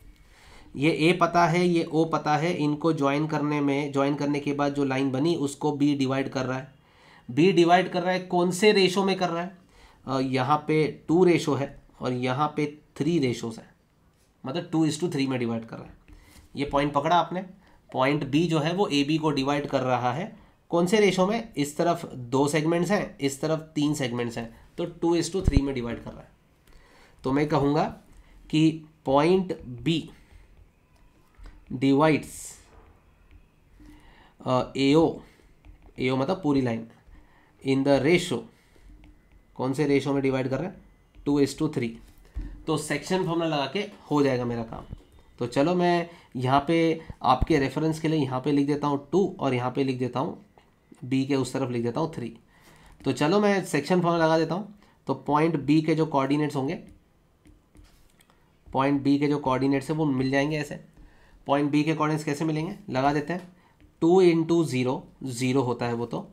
ये ए पता है, ये ओ पता है, इनको ज्वाइन करने के बाद जो लाइन बनी उसको बी डिवाइड कर रहा है। बी डिवाइड कर रहा है कौन से रेशो में कर रहा है, यहाँ पे 2 रेशो है और यहाँ पे 3 रेशोज है, मतलब 2:3 में डिवाइड कर रहा है। ये पॉइंट पकड़ा आपने, पॉइंट बी जो है वो ए बी को डिवाइड कर रहा है कौन से रेशो में, इस तरफ 2 सेगमेंट्स हैं, इस तरफ 3 सेगमेंट्स हैं, तो 2:3 में डिवाइड कर रहा है। तो मैं कहूँगा कि पॉइंट बी डिवाइड्स एओ मतलब पूरी लाइन इन द रेशो, कौन से रेशो में डिवाइड कर रहा है, 2:3। तो सेक्शन फॉर्मूला लगा के हो जाएगा मेरा काम। तो चलो मैं यहाँ पे आपके रेफरेंस के लिए यहाँ पे लिख देता हूँ 2 और यहाँ पे लिख देता हूँ बी के उस तरफ लिख देता हूँ 3। तो चलो मैं सेक्शन फॉर्मूला लगा देता हूँ। तो पॉइंट बी के जो कोऑर्डिनेट्स होंगे, पॉइंट बी के जो कोऑर्डिनेट्स है वो मिल जाएंगे ऐसे। पॉइंट बी के कोऑर्डिनेट्स कैसे मिलेंगे, लगा देते हैं, 2 × 0 0 होता है वो तो,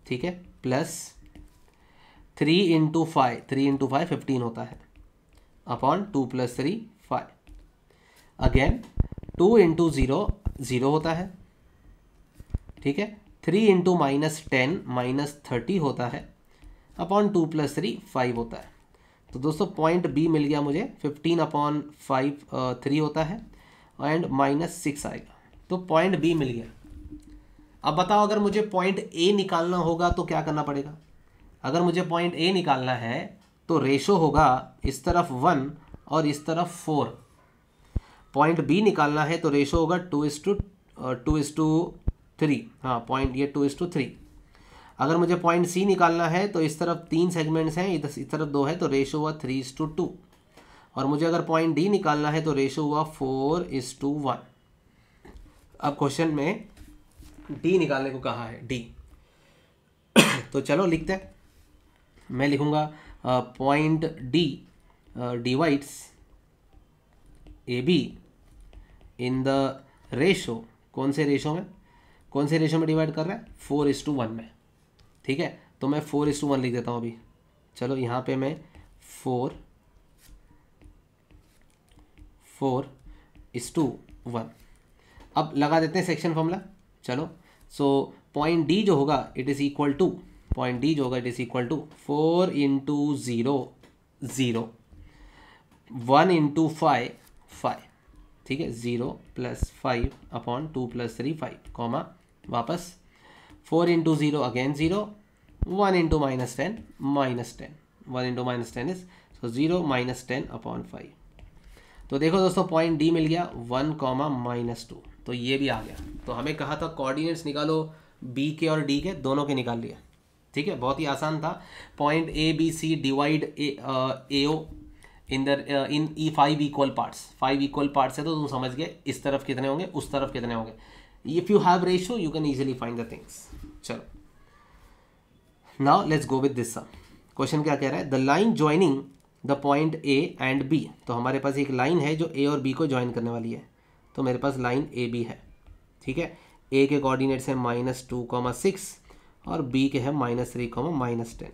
ठीक है, प्लस 3 × 5 3 × 5 15 होता है, अपॉन 2 + 3 5, अगेन 2 × 0 0 होता है, ठीक है, 3 × -10 -30 होता है, अपॉन 2 + 3 5 होता है। तो दोस्तों पॉइंट बी मिल गया मुझे, 15/5 3 होता है एंड -6 आएगा, तो पॉइंट बी मिल गया। अब बताओ अगर मुझे पॉइंट ए निकालना होगा तो क्या करना पड़ेगा। अगर मुझे पॉइंट ए निकालना है तो रेशो होगा इस तरफ 1 और इस तरफ 4। पॉइंट बी निकालना है तो रेशो होगा 2:3, हाँ पॉइंट ये 2:3। अगर मुझे पॉइंट सी निकालना है तो इस तरफ 3 सेगमेंट्स हैं, इस तरफ 2 है, तो रेशो हुआ 3:2। और मुझे अगर पॉइंट डी निकालना है तो रेशो हुआ 4:1। अब क्वेश्चन में डी निकालने को कहा है, डी। तो चलो लिखते हैं, मैं लिखूंगा point D divides A be in the ratio, कौन से रेशो में डिवाइड कर रहा है, 4:1 में, ठीक है। तो मैं 4:1 लिख देता हूँ अभी। चलो यहाँ पे मैं 4:1 अब लगा देते हैं सेक्शन फॉर्मूला। चलो सो पॉइंट डी जो होगा it is equal to point D जो होगा it is equal to 4 into 0 0, 1 into 5 5, ठीक है, 0 + 5 अपॉन 2 + 3 5, कॉमा वापस 4 into 0 again 0, 1 into -10 -10, 1 into -10 is so 0 -10 upon 5। तो देखो दोस्तों पॉइंट डी मिल गया 1, -2, तो ये भी आ गया। तो हमें कहा था कोऑर्डिनेट्स निकालो बी के और डी के, दोनों के निकाल लिया, ठीक है, बहुत ही आसान था। Point A B C divide A O in E 5 equal parts, 5 equal parts है तो तुम समझ गए इस तरफ कितने होंगे उस तरफ कितने होंगे। If you have ratio you can easily find the things. चलो now let's go with this sum. Question क्या कह रहा है, the line joining the point A and B. तो हमारे पास एक लाइन है जो ए और बी को ज्वाइन करने वाली है, तो मेरे पास लाइन ए बी है, ठीक है। ए के कोऑर्डिनेट्स है -2, 6 और बी के है -3, -10।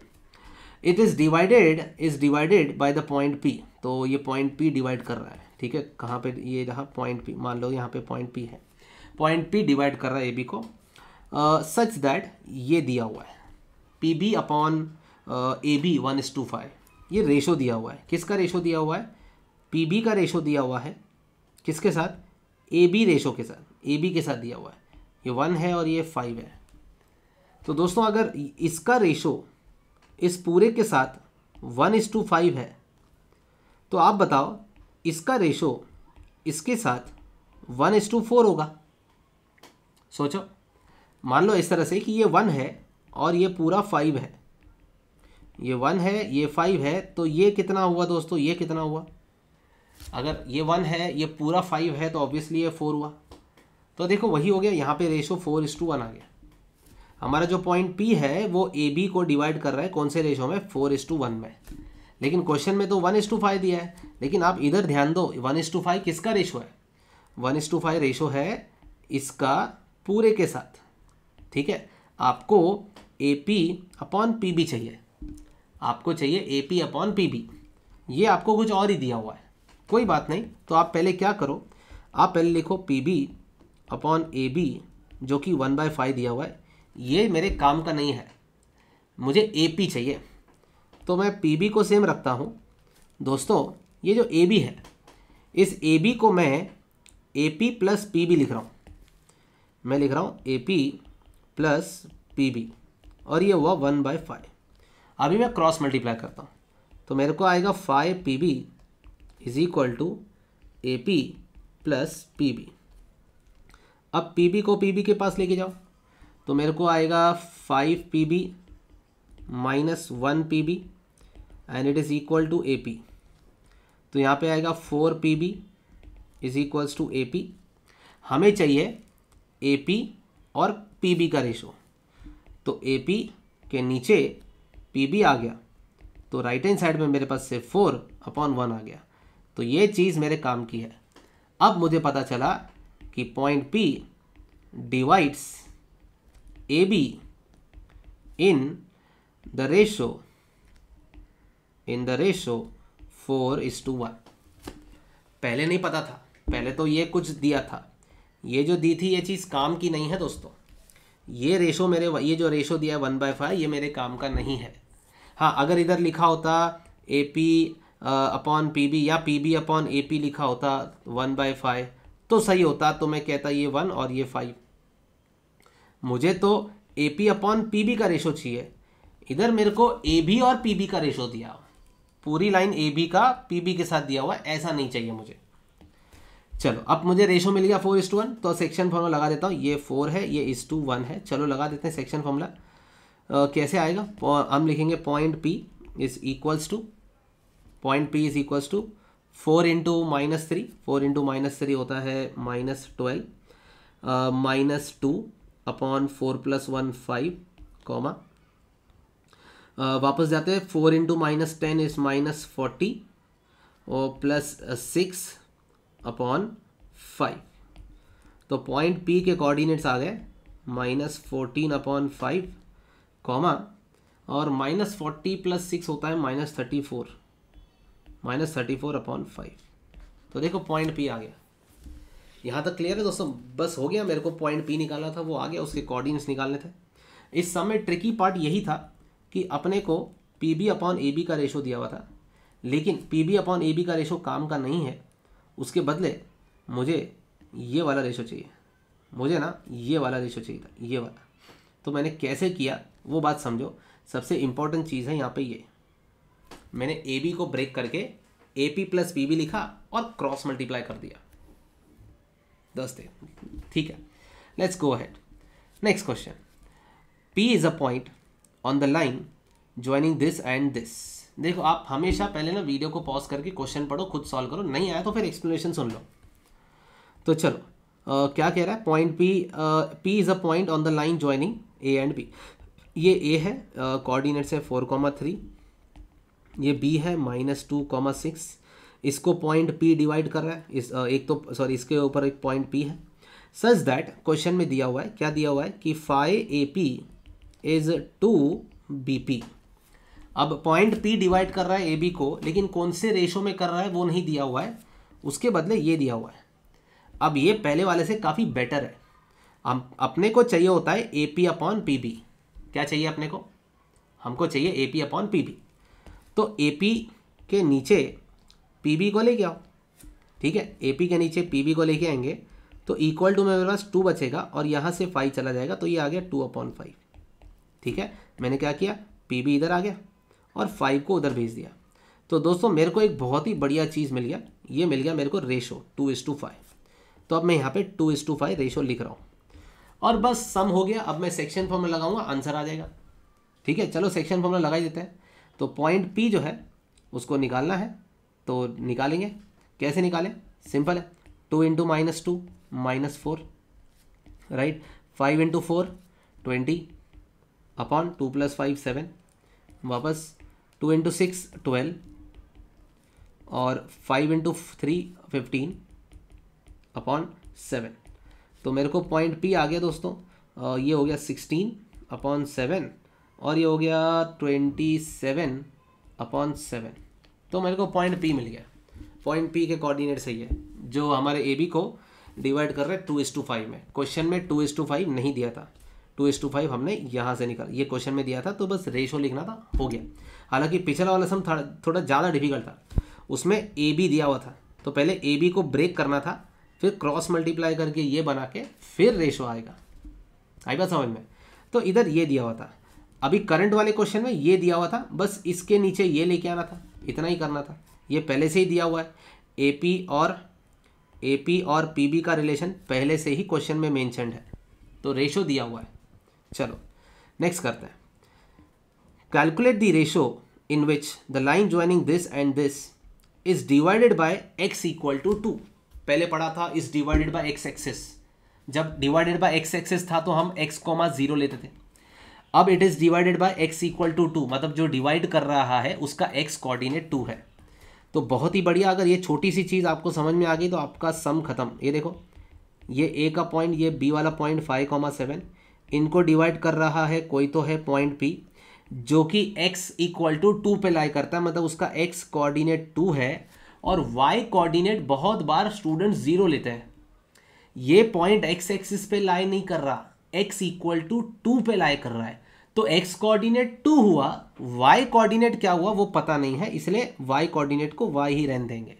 It is divided by the point P. तो ये पॉइंट पी डिवाइड कर रहा है, ठीक है, कहाँ पे, ये रहा पॉइंट पी, मान लो यहाँ पे पॉइंट पी है, पॉइंट पी डिवाइड कर रहा है ए बी को सच दैट ये दिया हुआ है P B upon A B 1:5। ये रेशो दिया हुआ है, किसका रेशो दिया हुआ है, पी बी का रेशो दिया हुआ है, किसके साथ, ए बी रेशो के साथ, ए बी के साथ दिया हुआ है। ये 1 है और ये 5 है। तो दोस्तों अगर इसका रेशो इस पूरे के साथ 1:5 है तो आप बताओ इसका रेशो इसके साथ 1:4 होगा। सोचो, मान लो इस तरह से कि ये 1 है और ये पूरा 5 है, ये 1 है ये 5 है, तो ये कितना हुआ दोस्तों, ये कितना हुआ, अगर ये 1 है ये पूरा 5 है तो ऑब्वियसली ये 4 हुआ। तो देखो वही हो गया, यहाँ पे रेशो 4:1 आ गया। हमारा जो पॉइंट P है वो ए बी को डिवाइड कर रहा है कौन से रेशो में, 4:1 में। लेकिन क्वेश्चन में तो 1:5 दिया है, लेकिन आप इधर ध्यान दो 1:5 किसका रेशो है, 1:5 रेशो है इसका पूरे के साथ, ठीक है। आपको A P upon P B चाहिए, आपको चाहिए A P upon P B, ये आपको कुछ और ही दिया हुआ है, कोई बात नहीं। तो आप पहले क्या करो, आप पहले लिखो P B upon A B जो कि 1/5 दिया हुआ है, ये मेरे काम का नहीं है, मुझे ए पी चाहिए। तो मैं पी बी को सेम रखता हूँ दोस्तों। ये जो ए बी है इस ए बी को मैं A P plus P B लिख रहा हूँ, मैं लिख रहा हूँ A P plus P B, और ये हुआ 1/5। अभी मैं क्रॉस मल्टीप्लाई करता हूँ तो मेरे को आएगा 5 P B is equal to A P plus P B. अब पी बी को पी बी के पास लेके जाओ तो मेरे को आएगा 5 P B minus 1 P B and it is equal to A P. तो यहाँ पे आएगा 4 P B is equals to A P. हमें चाहिए ए पी और पी बी का रेशो, तो ए पी के नीचे पी बी आ गया, तो राइट हैंड साइड में मेरे पास से 4/1 आ गया। तो ये चीज़ मेरे काम की है। अब मुझे पता चला कि point P divides A be in the ratio 4:1। पहले नहीं पता था, पहले तो ये कुछ दिया था, ये जो दी थी ये चीज़ काम की नहीं है दोस्तों। ये रेशो मेरे, ये जो रेशो दिया है 1/5 ये मेरे काम का नहीं है। हाँ, अगर इधर लिखा होता A P upon P B या P B upon A P लिखा होता 1/5 तो सही होता, तो मैं कहता ये 1 और ये 5। मुझे तो A P upon P B का रेशो चाहिए, इधर मेरे को ए बी और पी बी का रेशो दिया, पूरी लाइन ए बी का पी बी के साथ दिया हुआ, ऐसा नहीं चाहिए मुझे। चलो अब मुझे रेशो मिल गया 4:1, तो सेक्शन फॉर्मूला लगा देता हूँ। ये 4 है, ये 1 है, चलो लगा देते हैं सेक्शन फॉर्मूला। कैसे आएगा, हम लिखेंगे point P is equals to 4 into -3, 4 into -3 होता है -12, -2 अपॉन 4 + 1 5, कॉमा वापस जाते हैं 4 इंटू -10 इज -40 और प्लस 6 अपॉन 5। तो पॉइंट P के कोऑर्डिनेट्स आ गए -14/5, कॉमा और -40 + 6 होता है -34/5। तो देखो पॉइंट P आ गया। यहाँ तक क्लियर है दोस्तों, बस हो गया, मेरे को पॉइंट P निकालना था, वो आ गया, उसके कोऑर्डिनेट्स निकालने थे। इस समय ट्रिकी पार्ट यही था कि अपने को P B upon A B का रेशो दिया हुआ था, लेकिन P B upon A B का रेशो काम का नहीं है, उसके बदले मुझे ये वाला रेशो चाहिए, मुझे ना ये वाला रेशो चाहिए था, ये वाला। तो मैंने कैसे किया वो बात समझो। सबसे इम्पॉर्टेंट चीज़ है यहाँ पे ये, मैंने ए बी को ब्रेक करके A P plus P B लिखा और क्रॉस मल्टीप्लाई कर दिया 10 थे। ठीक है, let's go ahead. Next question, P is a point on the line joining this and this. देखो आप हमेशा पहले ना वीडियो को पॉज करके क्वेश्चन पढ़ो, खुद सॉल्व करो, नहीं आया तो फिर एक्सप्लेनेशन सुन लो। तो चलो क्या कह रहा है, point P is a point on the line joining A and B। ये A है, कोऑर्डिनेट्स है 4,3, ये B है -2,6। इसको पॉइंट P डिवाइड कर रहा है, इस एक तो सॉरी इसके ऊपर एक पॉइंट P है। सच दैट क्वेश्चन में दिया हुआ है, क्या दिया हुआ है कि फाई AP इज 2BP। अब पॉइंट P डिवाइड कर रहा है AB को, लेकिन कौन से रेशो में कर रहा है वो नहीं दिया हुआ है, उसके बदले ये दिया हुआ है। अब ये पहले वाले से काफ़ी बेटर है। हम अपने को चाहिए होता है AP अपॉन PB। क्या चाहिए अपने को, हमको चाहिए AP अपॉन PB। तो AP के नीचे PB को लेके आओ, ठीक है, AP के नीचे PB को लेके आएंगे तो इक्वल टू में मेरे पास 2 बचेगा और यहाँ से 5 चला जाएगा, तो ये आ गया 2/5। ठीक है, मैंने क्या किया, PB इधर आ गया और 5 को उधर भेज दिया। तो दोस्तों मेरे को एक बहुत ही बढ़िया चीज़ मिल गया, ये मिल गया मेरे को रेशो 2:5। तो अब मैं यहाँ पे 2:5 रेशो लिख रहा हूँ और बस सम हो गया। अब मैं सेक्शन फॉर्मूला लगाऊंगा, आंसर आ जाएगा। ठीक है, चलो सेक्शन फॉर्मूला लगा ही देते हैं। तो पॉइंट P जो है उसको निकालना है, तो निकालेंगे। कैसे निकालें, सिंपल है, 2 × -2 -4, राइट। 5 × 4 20 अपॉन 2 + 5 7, वापस 2 × 6 12 और 5 × 3 15 अपॉन 7। तो मेरे को पॉइंट P आ गया दोस्तों, ये हो गया 16/7 और ये हो गया 27/7। तो मेरे को पॉइंट P मिल गया। पॉइंट P के कोऑर्डिनेट सही है, जो हमारे AB को डिवाइड कर रहे हैं 2:5 में। क्वेश्चन में 2:5 नहीं दिया था, 2:5 हमने यहाँ से निकाला, ये क्वेश्चन में दिया था, तो बस रेशो लिखना था, हो गया। हालांकि पिछला वाला सम थोड़ा ज़्यादा डिफिकल्ट था, उसमें AB दिया हुआ था, तो पहले AB को ब्रेक करना था, फिर क्रॉस मल्टीप्लाई करके ये बना के फिर रेशो आएगा। आई बात समझ में। तो इधर ये दिया हुआ था, अभी करंट वाले क्वेश्चन में ये दिया हुआ था, बस इसके नीचे ये लेके आना था, इतना ही करना था। ये पहले से ही दिया हुआ है, AP और PB का रिलेशन पहले से ही क्वेश्चन में मेंशन्ड है, तो रेशो दिया हुआ है। चलो नेक्स्ट करते हैं। Calculate the ratio in which the line joining this and this is divided by x = 2। पहले पढ़ा था is divided by x axis. जब डिवाइडेड बाय x एक्सिस था तो हम x, 0 लेते थे। अब it is divided by x = 2, मतलब जो डिवाइड कर रहा है उसका x कोऑर्डिनेट 2 है। तो बहुत ही बढ़िया, अगर ये छोटी सी चीज़ आपको समझ में आ गई तो आपका सम खत्म। ये देखो, ये A का पॉइंट, ये B वाला पॉइंट 5,7, इनको डिवाइड कर रहा है कोई तो है पॉइंट P, जो कि x = 2 पे लाई करता है, मतलब उसका x कोऑर्डिनेट 2 है और y कोऑर्डिनेट बहुत बार स्टूडेंट 0 लेते हैं। ये पॉइंट x एक्सिस पे लाई नहीं कर रहा, x = 2 पे लाई कर रहा है, तो x कोऑर्डिनेट 2 हुआ, y कोऑर्डिनेट क्या हुआ वो पता नहीं है, इसलिए y कोऑर्डिनेट को y ही रहने देंगे।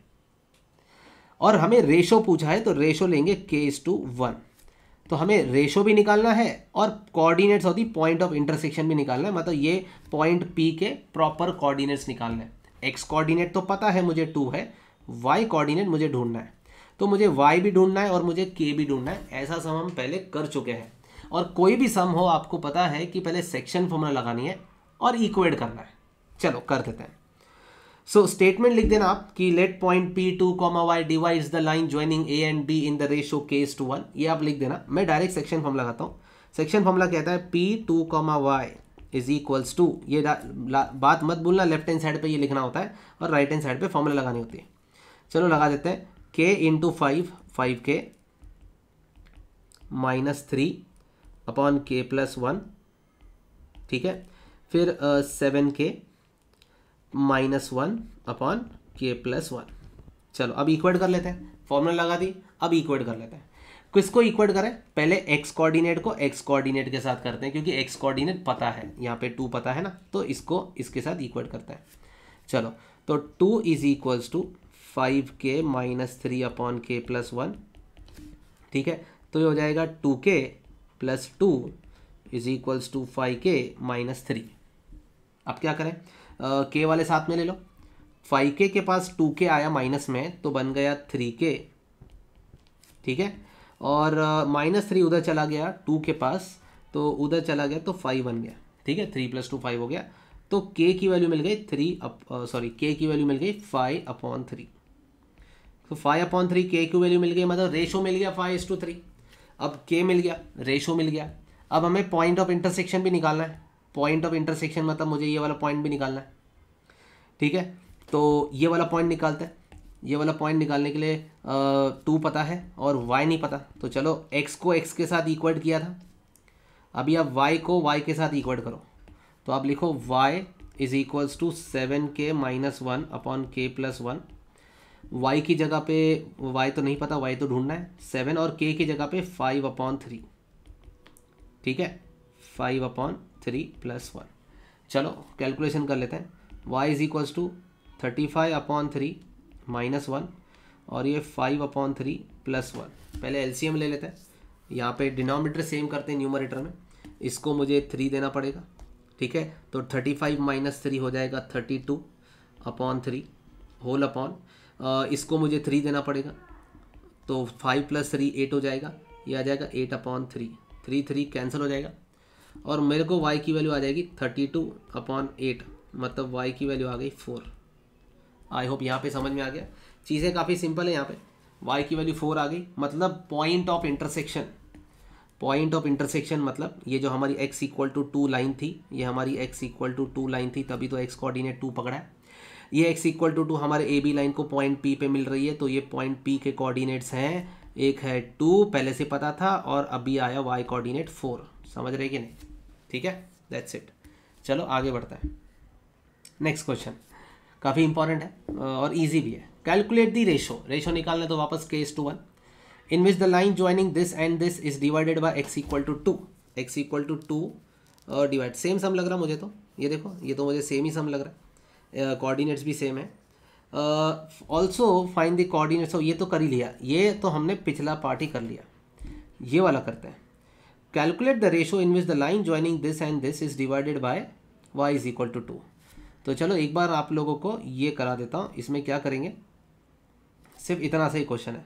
और हमें रेशो पूछा है तो रेशो लेंगे k:1। तो हमें रेशो भी निकालना है और कोऑर्डिनेट्स होती पॉइंट ऑफ इंटरसेक्शन भी निकालना है, मतलब ये पॉइंट P के प्रॉपर कोऑर्डिनेट्स निकालना है। x कोऑर्डिनेट तो पता है मुझे 2 है, y कोऑर्डिनेट मुझे ढूंढना है, तो मुझे y भी ढूंढना है और मुझे k भी ढूंढना है। ऐसा सम हम पहले कर चुके हैं, और कोई भी सम हो आपको पता है कि पहले सेक्शन फॉर्मूला लगानी है और इक्वेट करना है। चलो कर देते हैं। सो स्टेटमेंट लिख देना आप कि let point P2, y divides the line joining A and B in the ratio k:1। ये आप लिख देना, मैं डायरेक्ट सेक्शन फॉर्मूला लगाता हूँ। सेक्शन फॉर्मूला कहता है P2, y is equals to, ये बात मत भूलना, लेफ्ट हैंड साइड पे ये लिखना होता है और राइट हैंड साइड पे फॉर्मूला लगानी होती है। चलो लगा देते हैं, k × 5 5k -3 अपॉन k+1, ठीक है, फिर 7k -1 अपॉन k+1। चलो अब इक्वेट कर लेते हैं, फॉर्मूला लगा दी, अब इक्वेट कर लेते हैं। किसको इक्वेट करें, पहले एक्स कोऑर्डिनेट को एक्स कोऑर्डिनेट के साथ करते हैं, क्योंकि एक्स कोऑर्डिनेट पता है, यहाँ पे 2 पता है ना, तो इसको इसके साथ इक्वेट करते हैं। चलो, तो 2 is equals to 5k minus 3 upon k plus 1, ठीक है। तो ये हो जाएगा 2k plus 2 is equals to 5k minus 3। अब क्या करें, k वाले साथ में ले लो, 5k के पास 2k आया माइनस में तो बन गया 3k, ठीक है। और माइनस 3 उधर चला गया 2 के पास, तो उधर चला गया तो 5 बन गया, ठीक है। 3 + 2 5 हो गया, तो k की वैल्यू मिल गई k की वैल्यू मिल गई 5/3। तो 5/3 k की वैल्यू मिल गई, मतलब रेशो मिल गया 5:3। अब k मिल गया, रेशो मिल गया। अब हमें पॉइंट ऑफ इंटरसेक्शन भी निकालना है। पॉइंट ऑफ इंटरसेक्शन मतलब मुझे ये वाला पॉइंट भी निकालना है, ठीक है। तो ये वाला पॉइंट निकालते हैं। ये वाला पॉइंट निकालने के लिए 2 पता है और y नहीं पता, तो चलो x को x के साथ इक्वेट किया था, अभी आप y को y के साथ इक्वेट करो। तो आप लिखो y is equals to 7k minus 1 upon k plus 1। y की जगह पे y तो नहीं पता, y तो ढूंढना है, 7 और k की जगह पे 5/3, ठीक है, 5/3 प्लस 1। चलो कैलकुलेशन कर लेते हैं। y is equals to 35/3 minus 1 और ये 5/3 प्लस 1। पहले एलसीएम ले लेते हैं, यहाँ पे डिनोमिनेटर सेम करते हैं न्यूमरेटर में, इसको मुझे 3 देना पड़ेगा, ठीक है। तो 35 माइनस 3 हो जाएगा 32/3 होल अपॉन, इसको मुझे 3 देना पड़ेगा, तो 5 + 3 8 हो जाएगा, ये आ जाएगा 8/3, 3 कैंसिल हो जाएगा, और मेरे को y की वैल्यू आ जाएगी 32/8, मतलब y की वैल्यू आ गई 4। आई होप यहाँ पे समझ में आ गया, चीज़ें काफ़ी सिंपल है। यहाँ पे y की वैल्यू 4 आ गई, मतलब point of intersection. Point of intersection मतलब ये जो हमारी x = 2 लाइन थी, ये हमारी x = 2 लाइन थी, तभी तो x कोऑर्डिनेट 2 पकड़ा है। ये x = 2 हमारे ए बी लाइन को पॉइंट P पे मिल रही है, तो ये पॉइंट P के कोऑर्डिनेट्स हैं, एक है 2 पहले से पता था, और अभी आया y कोऑर्डिनेट 4। समझ रहे कि नहीं, ठीक है, दैट्स इट। चलो आगे बढ़ता है। नेक्स्ट क्वेश्चन काफ़ी इंपॉर्टेंट है और इजी भी है। कैलकुलेट दी रेशो, रेशो निकालना तो वापस k:1 in which the line joining this and this is divided by x = 2। x = 2 divide, same sum लग रहा मुझे तो, ये देखो ये तो मुझे सेम ही सम लग रहा है, कोऑर्डिनेट्स भी सेम है। ऑल्सो फाइंड द कोऑर्डिनेट्स, ये तो कर ही लिया, ये तो हमने पिछला पार्ट ही कर लिया, ये वाला करते हैं। Calculate the ratio in which the line joining this and this is divided bye y = 2। तो चलो एक बार आप लोगों को ये करा देता हूँ। इसमें क्या करेंगे, सिर्फ इतना सही क्वेश्चन है,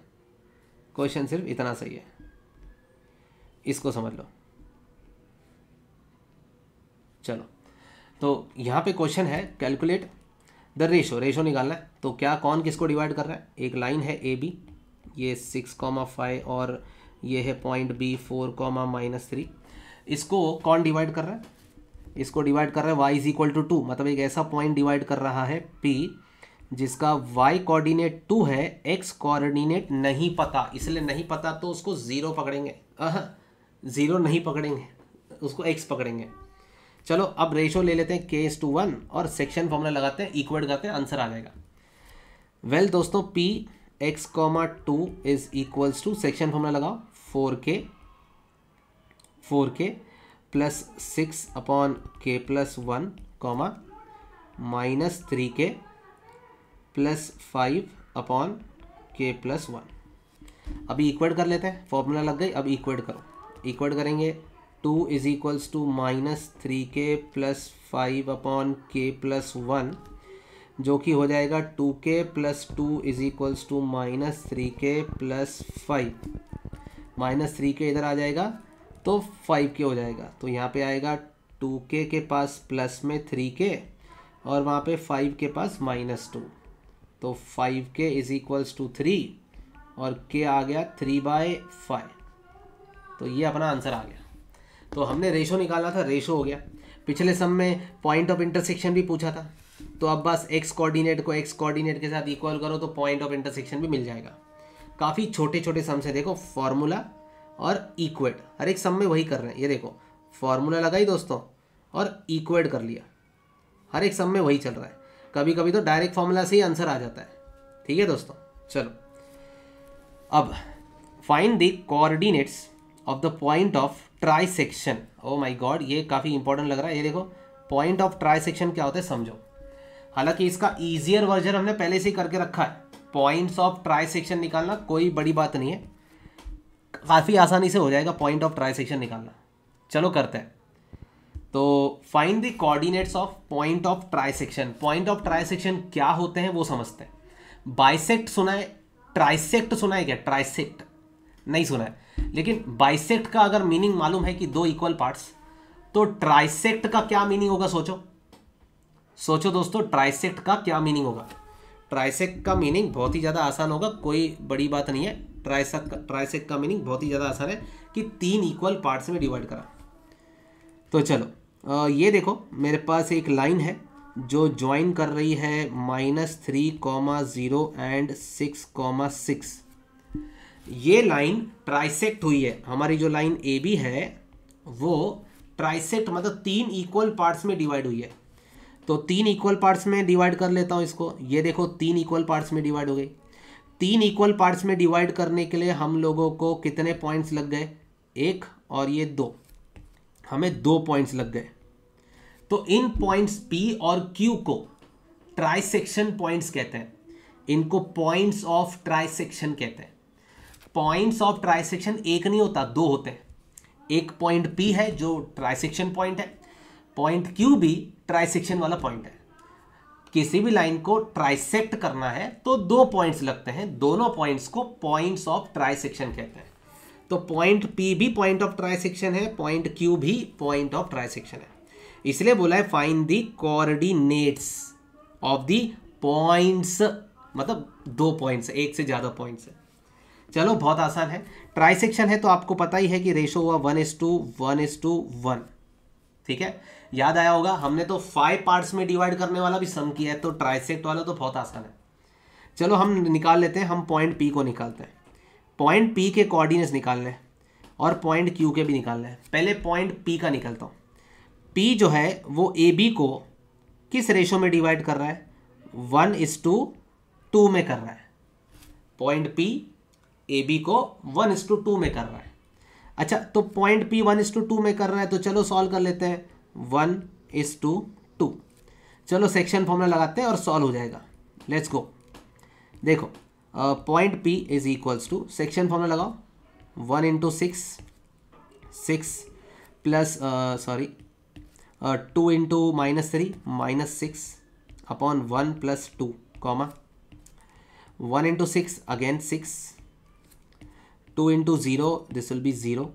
क्वेश्चन सिर्फ इतना सही है, इसको समझ लो। चलो, तो यहाँ पे क्वेश्चन है कैलकुलेट द रेशो, रेशो निकालना है। तो क्या कौन किसको डिवाइड कर रहा है, एक लाइन है ए बी, ये 6,5 और ये है पॉइंट बी 4,-3, इसको कौन डिवाइड कर रहा है, इसको डिवाइड कर रहा है y = 2, मतलब एक ऐसा पॉइंट डिवाइड कर रहा है P जिसका y कोऑर्डिनेट 2 है, x कोऑर्डिनेट नहीं पता, इसलिए नहीं पता तो उसको 0 पकड़ेंगे, 0 नहीं पकड़ेंगे, उसको x पकड़ेंगे। चलो अब रेशो ले लेते हैं k:1 और सेक्शन फॉर्मूला लगाते हैं, इक्वेट करते हैं, आंसर आ जाएगा। वेल दोस्तों, P x,2 is equals to, section formula लगाओ, 4k plus 6/k plus 1 minus 3k plus 5/k plus 1। अभी इक्वेट कर लेते हैं, फॉर्मूला लग गई, अब इक्वेट करो। इक्वेट करेंगे 2 is equals to minus 3k plus 5/k plus 1, जो कि हो जाएगा 2k plus 2 is equals to minus 3k plus 5। Minus 3k इधर आ जाएगा तो 5k हो जाएगा, तो यहाँ पे आएगा 2k के पास प्लस में 3k और वहाँ पे 5 के पास -2, तो 5k इज इक्वल्स टू 3 और k आ गया 3/5, तो ये अपना आंसर आ गया। तो हमने रेशो निकाला था, रेशो हो गया। पिछले सम में पॉइंट ऑफ इंटरसेक्शन भी पूछा था, तो अब बस x कोऑर्डिनेट को x कोऑर्डिनेट के साथ इक्वल करो तो पॉइंट ऑफ इंटरसेक्शन भी मिल जाएगा। काफ़ी छोटे छोटे सम से, देखो फॉर्मूला और इक्वेट, हर एक सम में वही कर रहे हैं। ये देखो फॉर्मूला लगाई दोस्तों और इक्वेट कर लिया, हर एक सम में वही चल रहा है। कभी कभी तो डायरेक्ट फॉर्मूला से ही आंसर आ जाता है, ठीक है दोस्तों। चलो अब find the coordinates of the point of trisection. Oh my God, ये काफ़ी इंपॉर्टेंट लग रहा है। ये देखो पॉइंट ऑफ ट्राइसेक्शन क्या होता है समझो। हालांकि इसका ईजियर वर्जन हमने पहले से ही करके रखा है। पॉइंट्स ऑफ ट्राइसेक्शन निकालना कोई बड़ी बात नहीं है, काफ़ी आसानी से हो जाएगा पॉइंट ऑफ ट्राइसेक्शन निकालना। चलो करते हैं। तो find the coordinates of point of trisection. Point of trisection क्या होते हैं वो समझते हैं। बाइसेक्ट सुना है, ट्राइसेक्ट सुना है क्या? ट्राइसेक्ट नहीं सुना है, लेकिन बाइसेक्ट का अगर मीनिंग मालूम है कि दो इक्वल पार्ट्स, तो ट्राइसेक्ट का क्या मीनिंग होगा सोचो। सोचो दोस्तों, ट्राइसेक्ट का क्या मीनिंग होगा। ट्राइसेक्ट का मीनिंग बहुत ही ज़्यादा आसान होगा, कोई बड़ी बात नहीं है। ट्राइसेक्ट का मीनिंग बहुत ही ज़्यादा आसान है कि तीन इक्वल पार्ट्स में डिवाइड करा। तो चलो ये देखो मेरे पास एक लाइन है जो ज्वाइन कर रही है -3,0 एंड 6,6। ये लाइन ट्राइसेक्ट हुई है। हमारी जो लाइन ए बी है वो ट्राइसेक्ट मतलब तीन इक्वल पार्ट्स में डिवाइड हुई है। तो तीन इक्वल पार्ट्स में डिवाइड कर लेता हूँ इसको। ये देखो तीन इक्वल पार्ट्स में डिवाइड हो गई। तीन इक्वल पार्ट्स में डिवाइड करने के लिए हम लोगों को कितने पॉइंट्स लग गए? एक और ये दो, हमें 2 पॉइंट्स लग गए। तो इन पॉइंट्स P और Q को ट्राइसेक्शन पॉइंट्स कहते हैं। इनको पॉइंट्स ऑफ ट्राइसेक्शन कहते हैं। पॉइंट्स ऑफ ट्राइसेक्शन एक नहीं होता, दो होते हैं। एक पॉइंट P है जो ट्राइसेक्शन पॉइंट है, पॉइंट Q भी ट्राइसेक्शन वाला पॉइंट है। किसी भी लाइन को ट्राइसेक्ट करना है तो 2 पॉइंट्स लगते हैं, दोनों पॉइंट्स को पॉइंट्स ऑफ ट्राइसेक्शन कहते हैं। तो पॉइंट P भी पॉइंट ऑफ ट्राइसेक्शन है, पॉइंट Q भी पॉइंट ऑफ ट्राइसेक्शन है। इसलिए बोला है find the coordinates of the points, मतलब 2 पॉइंट्स, एक से ज़्यादा पॉइंट्स है। चलो बहुत आसान है। ट्राइसेक्शन है तो आपको पता ही है कि रेशो हुआ 1:1:1। ठीक है, याद आया होगा। हमने तो 5 पार्ट्स में डिवाइड करने वाला भी सम किया है, तो ट्राइसेक्ट वाला तो बहुत आसान है। चलो हम निकाल लेते हैं, हम पॉइंट P को निकालते हैं। पॉइंट P के कोऑर्डिनेट्स निकालने हैं और पॉइंट Q के भी निकालने हैं। पहले पॉइंट P का निकालता हूँ। P जो है वो AB को किस रेशो में डिवाइड कर रहा है? 1:2 में कर रहा है। पॉइंट P AB को 1:2 में कर रहा है। अच्छा, तो पॉइंट P 1:2 में कर रहा है, तो चलो सॉल्व कर लेते हैं। 1:2। चलो सेक्शन फॉर्मूला लगाते हैं और सॉल्व हो जाएगा। Let's go. देखो point P is equals to, section formula लगाओ, 1 × 6 plus 2 × -3 -6 upon 1 + 2 comma 1 × 6 again 6, 2 × 0 this will be 0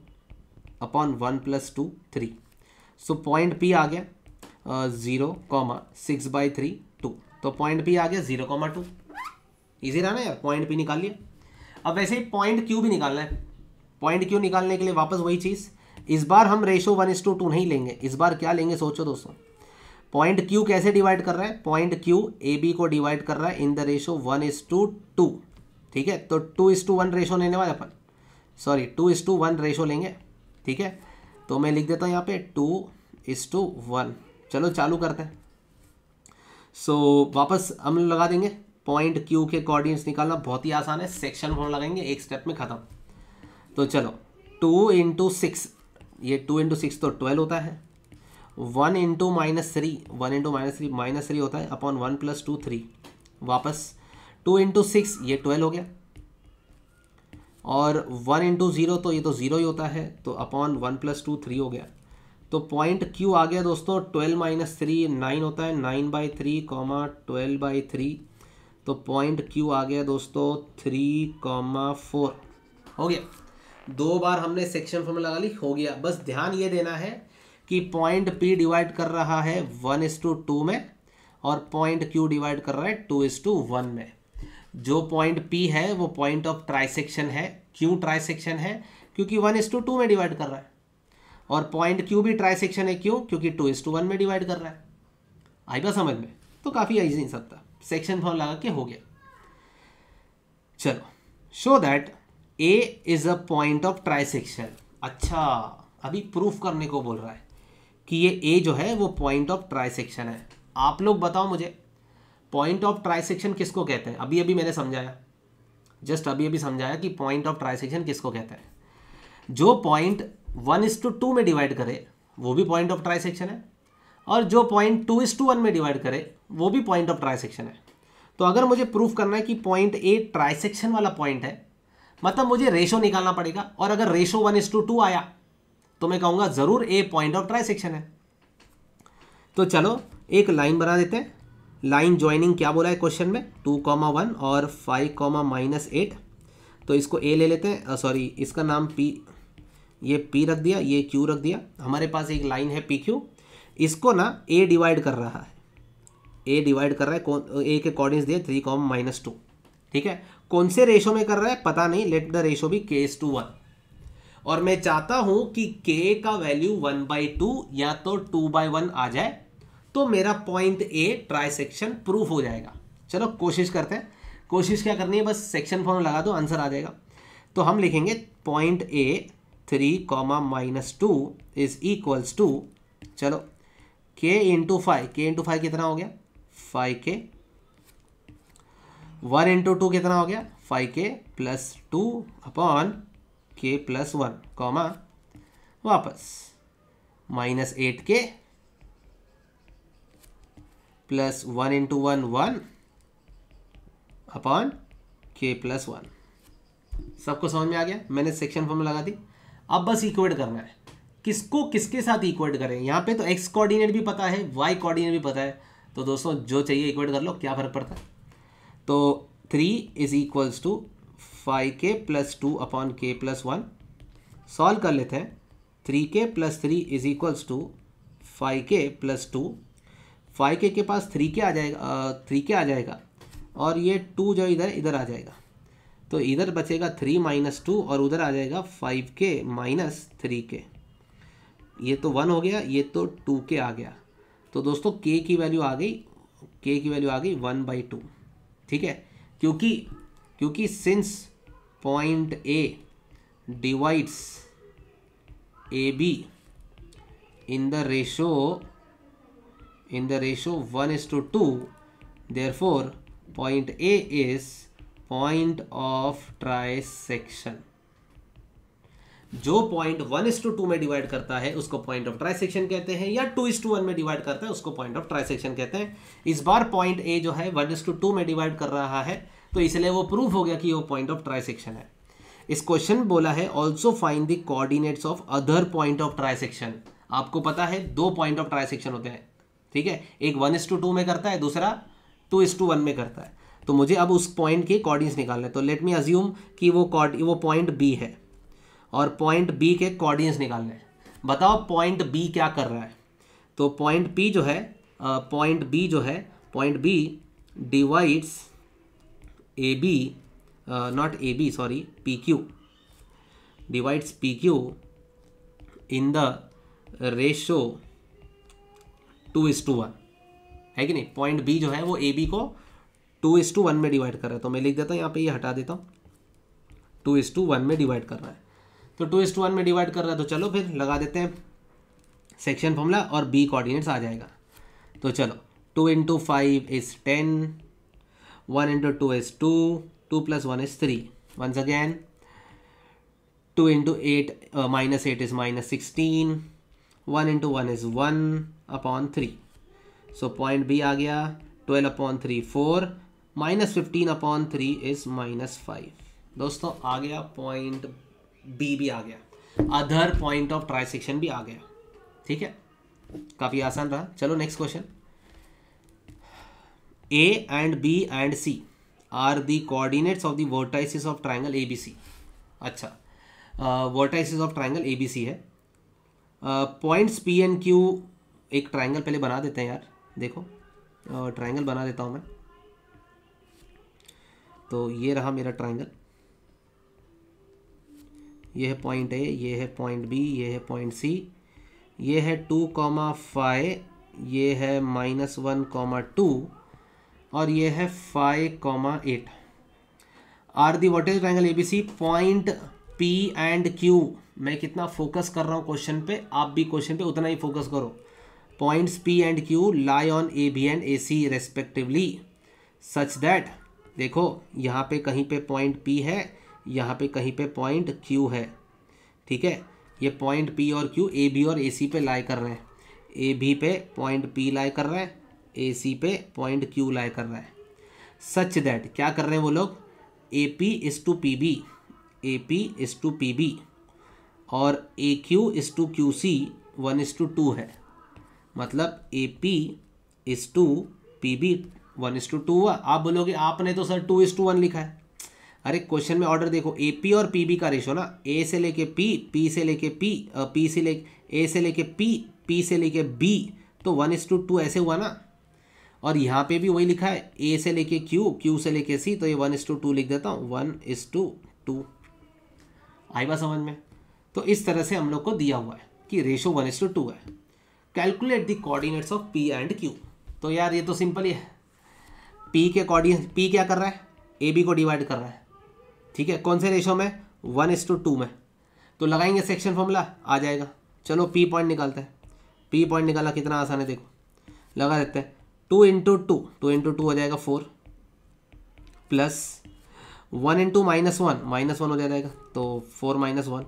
upon 1 + 2 3। So point P आ गया 0,6/3 2। तो पॉइंट P आ गया 0,2। इजी रहा ना यार, पॉइंट P निकाल लिया। अब वैसे ही पॉइंट Q भी निकालना है। पॉइंट Q निकालने के लिए वापस वही चीज़, इस बार हम रेशो 1:2 नहीं लेंगे। इस बार क्या लेंगे सोचो दोस्तों। पॉइंट Q कैसे डिवाइड कर रहा है? पॉइंट Q AB को डिवाइड कर रहा है इन द रेशो 1:2। ठीक है, तो 2:1 रेशो लेने वाले अपन, 2:1 रेशो लेंगे। ठीक है, तो मैं लिख देता हूँ यहाँ पे 2:1। चलो चालू करते हैं। वापस हम लगा देंगे। पॉइंट Q के कोऑर्डिनेट्स निकालना बहुत ही आसान है, सेक्शन फॉर्म लगाएंगे, एक स्टेप में खत्म। तो चलो 2 × 6, ये 2 × 6 तो 12 होता है। 1 × -3 होता है अपॉन 1 + 2 3। वापस 2 × 6 ये 12 हो गया, और 1 × 0 तो ये तो 0 ही होता है, तो अपॉन 1 + 2 3 हो गया। तो पॉइंट Q आ गया दोस्तों 12 - 3 9 होता है, 9/3 12/3। तो पॉइंट Q आ गया दोस्तों 3,4 हो गया। 2 बार हमने सेक्शन फॉर्मूला लगा ली, हो गया। बस ध्यान ये देना है कि पॉइंट P डिवाइड कर रहा है 1:2 में और पॉइंट Q डिवाइड कर रहा है 2:1 में। जो पॉइंट P है वो पॉइंट ऑफ ट्राइसेक्शन है। क्यों ट्राइसेक्शन है? क्योंकि 1:2 में डिवाइड कर रहा है। और पॉइंट Q भी ट्राइसेक्शन है, क्यों? क्योंकि 2:1 में डिवाइड कर रहा है। आई बात समझ में? तो काफ़ी ईजी नहीं सकता, सेक्शन फॉर्म लगा के हो गया। चलो, show that A is a point of trisection. अच्छा, अभी प्रूफ करने को बोल रहा है कि ये A जो है वो पॉइंट ऑफ ट्राइसेक्शन है। आप लोग बताओ मुझे, पॉइंट ऑफ ट्राइसेक्शन किसको कहते हैं? अभी मैंने समझाया। जस्ट अभी अभी समझाया कि पॉइंट ऑफ ट्राइसेक्शन किसको कहते हैं। जो पॉइंट 1:2 में डिवाइड करे वो भी पॉइंट ऑफ ट्राइसेक्शन है, और जो पॉइंट 2:1 में डिवाइड करे वो भी पॉइंट ऑफ ट्राइसेक्शन है। तो अगर मुझे प्रूफ करना है कि पॉइंट ए ट्राइसेक्शन वाला पॉइंट है, मतलब मुझे रेशो निकालना पड़ेगा, और अगर रेशो 1:2 आया तो मैं कहूँगा ज़रूर ए पॉइंट ऑफ ट्राइसेक्शन है। तो चलो एक लाइन बना देते हैं। लाइन ज्वाइनिंग क्या बोला है क्वेश्चन में, 2,1 और 5,-8। तो इसको ए ले लेते हैं, सॉरी इसका नाम पी, ये पी रख दिया, ये क्यू रख दिया। हमारे पास एक लाइन है पी क्यू, इसको ना ए डिवाइड कर रहा है, ए डिवाइड कर रहा है, ए के कोऑर्डिनेट्स दिए 3,-2। ठीक है, कौन से रेशो में कर रहा है पता नहीं, लेट द रेशो भी k:1। और मैं चाहता हूं कि k का वैल्यू 1/2 या तो 2/1 आ जाए, तो मेरा पॉइंट ए ट्राइसेक्शन प्रूफ हो जाएगा। चलो कोशिश करते हैं। कोशिश क्या करनी है, बस सेक्शन फॉर्म लगा दो, आंसर आ जाएगा। तो हम लिखेंगे point A 3,-2 is equals to, चलो k इंटू 5 कितना हो गया 5k, 1 इंटू 2 कितना हो गया 5k plus 2 upon k plus 1 comma वापस -8k plus 1 into 1 1 upon k plus 1। सबको समझ में आ गया? मैंने सेक्शन फॉर्म लगा दी। अब बस इक्वेट करना है, किसको किसके साथ इक्वेट करें। यहाँ पे तो x कोऑर्डिनेट भी पता है, y कोऑर्डिनेट भी पता है, तो दोस्तों जो चाहिए इक्वेट कर लो, क्या फ़र्क पड़ता है। तो 3 is equals to 5k plus 2 upon k plus 1। Solve कर लेते हैं। 3k plus 3 is equals to 5k plus 2। 5k के पास 3k आ जाएगा, 3k आ जाएगा, और ये 2 जो इधर आ जाएगा, तो इधर बचेगा 3 - 2 और उधर आ जाएगा 5k माइनस 3k। ये तो 1 हो गया, ये तो 2k आ गया। तो दोस्तों k की वैल्यू आ गई, k की वैल्यू आ गई 1/2। ठीक है, क्योंकि since point a divides AB in the ratio 1:2, therefore point A is point of trisection। जो पॉइंट 1:2 में डिवाइड करता है उसको पॉइंट ऑफ ट्राइसेक्शन कहते हैं, या 2:1 में डिवाइड करता है उसको पॉइंट ऑफ ट्राइसेक्शन कहते हैं। इस बार पॉइंट ए जो है 1:2 में डिवाइड कर रहा है, तो इसलिए वो प्रूफ हो गया कि वो पॉइंट ऑफ ट्राइसेक्शन है। इस क्वेश्चन बोला है also find the coordinates of other point of trisection. आपको पता है 2 पॉइंट ऑफ ट्राइसेक्शन होते हैं, ठीक है, एक 1:2 में करता है, दूसरा 2:1 में करता है। तो मुझे अब उस पॉइंट के कोऑर्डिनेट्स निकालने हैं। तो लेट मी अज्यूम कि वो पॉइंट बी है, और पॉइंट बी के कोऑर्डिनेट्स निकालने हैं। बताओ पॉइंट बी क्या कर रहा है। तो point B divides A B, not A B sorry, P Q, divides P Q in the ratio 2:1, है कि नहीं। पॉइंट बी जो है वो ए बी को 2:1 में डिवाइड कर रहा है। तो मैं लिख देता हूँ यहाँ पे, ये हटा देता हूँ, 2:1 में डिवाइड कर रहा है। तो 2:1 में डिवाइड कर रहा है, तो चलो फिर लगा देते हैं सेक्शन फॉर्मूला, और बी कोऑर्डिनेट्स आ जाएगा। तो चलो 2 × 5 is 10, 1 × 2 is 2, 2 + 1 is 3. Once again 2 × 8 -8 is -16, 1 × 1 is 1 upon 3. So point B आ गया 12/3 4, -15 upon 3 is -5। दोस्तों आ गया पॉइंट बी भी आ गया, अदर पॉइंट ऑफ ट्राइसेक्शन भी आ गया। ठीक है, काफ़ी आसान रहा। चलो next question. A and B and C are the coordinates of the vertices of triangle ABC। अच्छा, vertices of triangle ABC है। पॉइंट्स P and Q, एक ट्राइंगल पहले बना देते हैं यार, देखो ट्राइंगल बना देता हूँ मैं। तो ये रहा मेरा ट्राइंगल, ये है पॉइंट A, ये है पॉइंट B, ये है पॉइंट C, ये है 2,5, ये है -1,2, और ये है 5,8। Are the vertical triangle ABC। Point P and Q, मैं कितना फोकस कर रहा हूँ क्वेश्चन पे, आप भी क्वेश्चन पे उतना ही फोकस करो। Points P and Q lie on AB and AC respectively such that देखो यहाँ पे कहीं पे पॉइंट P है, यहाँ पे कहीं पे पॉइंट Q है, ठीक है। ये पॉइंट P और Q ए बी और ए सी पे लाई कर रहे हैं। ए बी पे पॉइंट P लाई कर रहा है, ए सी पे पॉइंट Q लाई कर रहा है। सच दैट क्या कर रहे हैं वो लोग, A P is to P B, A P is to P B और A Q is to Q C 1:2 है। मतलब A P is to P B 1:2 हुआ। आप बोलोगे आपने तो सर 2:1 लिखा है। अरे क्वेश्चन में ऑर्डर देखो, ए पी और पी बी का रेशो ना, ए से लेके पी, पी से लेके पी, पी से ले ए से लेके पी, पी से लेके बी, तो 1:2 ऐसे हुआ ना। और यहाँ पे भी वही लिखा है, ए से लेके क्यू, क्यू से लेके सी, तो ये 1:2 लिख देता हूँ, 1:2। आई बात समझ में। तो इस तरह से हम लोग को दिया हुआ है कि रेशो 1:2 है। Calculate the coordinates of P and Q. तो यार ये तो सिंपल ही है। पी के कोऑर्डिनेट, पी क्या कर रहा है, ए बी को डिवाइड कर रहा है, ठीक है। कौन से रेशो में, 1:2 में। तो लगाएंगे सेक्शन फॉर्मूला, आ जाएगा। चलो पी पॉइंट निकालते हैं। पी पॉइंट निकालना कितना आसान है, देखो लगा देते हैं। 2 × 2, 2 × 2 हो जाएगा 4, प्लस 1 × -1 हो जाएगा, तो 4 - 1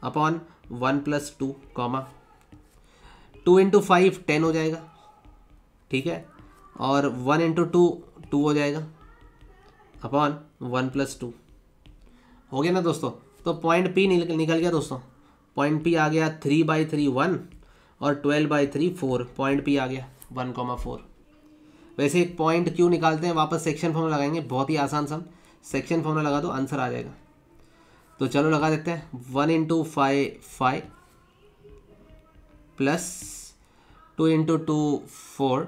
अपॉन 1 + 2, 2 × 5 10 हो जाएगा, ठीक है। और 1 × 2 2 हो जाएगा अपॉन 1 + 2 हो गया ना दोस्तों। तो पॉइंट पी निकल गया दोस्तों। पॉइंट पी आ गया 3/3 1 और 12/3 4। पॉइंट पी आ गया 1,4। वैसे एक पॉइंट क्यू निकालते हैं, वापस सेक्शन फॉर्मूला लगाएंगे, बहुत ही आसान सम। सेक्शन फॉर्मूला लगा दो, आंसर आ जाएगा। तो चलो लगा देते हैं। 1 × 5 5 प्लस 2 × 2 4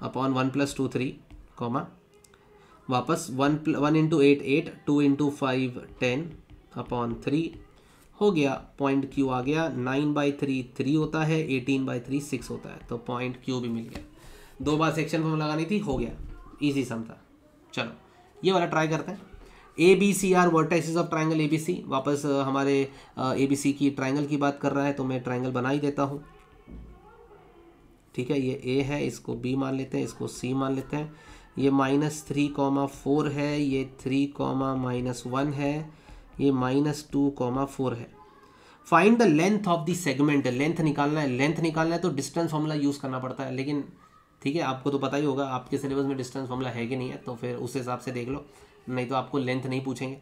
अपॉन 1 + 2 3, वापस 1 × 8 8, 2 × 5 10 अपॉन 3 हो गया। पॉइंट क्यू आ गया 9/3 3 होता है, 18/3 6 होता है। तो पॉइंट क्यू भी मिल गया। 2 बार सेक्शन फॉर्मूला लगानी थी, हो गया, इजी सम था। चलो ये वाला ट्राई करते हैं। A B C are vertices of triangle A B C. वापस हमारे ए बी सी की ट्राइंगल की बात कर रहा है, तो मैं ट्राइंगल बना ही देता हूँ, ठीक है। ये ए है, इसको बी मान लेते हैं, इसको सी मान लेते हैं। ये -3,4 है, ये 3,-1 है, ये -2,4 है। Find the length of the segment. Length निकालना है, लेंथ निकालना है तो डिस्टेंस फॉर्मूला यूज़ करना पड़ता है, लेकिन ठीक है आपको तो पता ही होगा आपके सिलेबस में डिस्टेंस फॉर्मूला है कि नहीं है, तो फिर उस हिसाब से देख लो, नहीं तो आपको लेंथ नहीं पूछेंगे।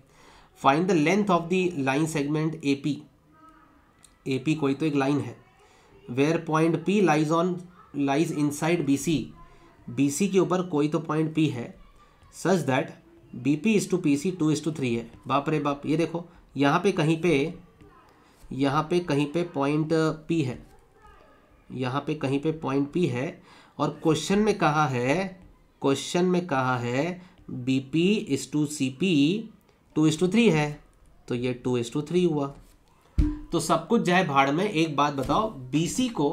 Find the length of the line segment A P. A P कोई तो एक लाइन है, where point P lies inside B C. B C के ऊपर कोई तो पॉइंट पी है, such that B P is to P C 2:3 है। बाप रे बाप, ये देखो यहाँ पे कहीं पे पॉइंट पी है, यहाँ पे कहीं पे पॉइंट पी है, और क्वेश्चन में कहा है B P is to C P 2:3 है, तो ये 2:3 हुआ। तो सब कुछ जाए भाड़ में। एक बात बताओ, बी सी को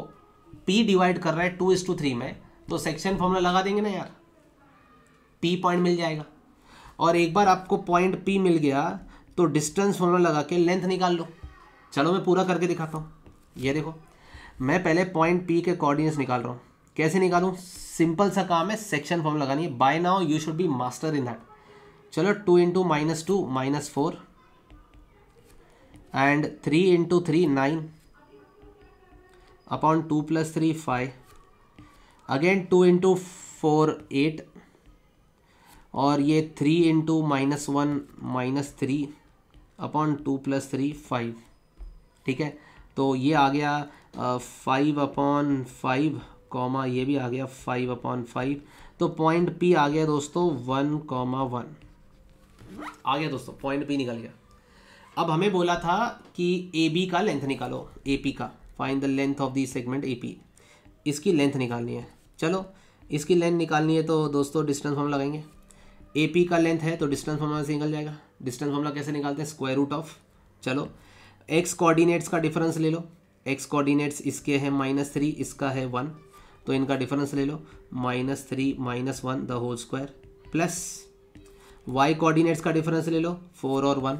पी डिवाइड कर रहा है 2:3 में, तो सेक्शन फॉर्मूला लगा देंगे ना यार, पी पॉइंट मिल जाएगा। और एक बार आपको पॉइंट पी मिल गया तो डिस्टेंस फॉर्मूला लगा के लेंथ निकाल लो। चलो मैं पूरा करके दिखाता हूँ। ये देखो, मैं पहले पॉइंट पी के कोऑर्डिनेट्स निकाल रहा हूँ। कैसे निकालूँ, सिंपल सा काम है, सेक्शन फॉर्मूला लगानी है। By now you should be master in that. चलो 2 × -2 -4 एंड 3 × 3 9 अपॉन 2 + 3 5, अगेन 2 × 4 8, और ये 3 × -1 -3 अपॉन 2 + 3 5, ठीक है। तो ये आ गया 5/5, ये भी आ गया 5/5। तो पॉइंट पी आ गया दोस्तों 1,1 आ गया दोस्तों, पॉइंट पी निकल गया। अब हमें बोला था कि ए बी का लेंथ निकालो, ए पी का। Find the length of the segment A P. इसकी लेंथ निकालनी है। चलो इसकी लेंथ निकालनी है तो दोस्तों डिस्टेंस फॉर्मूला लगाएंगे। ए पी का लेंथ है तो डिस्टेंस फॉर्मूला से निकल जाएगा। डिस्टेंस फॉर्मूला कैसे निकालते हैं, स्क्वायर रूट ऑफ, चलो एक्स कोऑर्डिनेट्स का डिफरेंस ले लो। एक्स कोऑर्डिनेट्स इसके हैं -3, इसका है 1, तो इनका डिफरेंस ले लो, -3 - 1 the whole square, plus Y coordinates का डिफरेंस ले लो 4 और 1,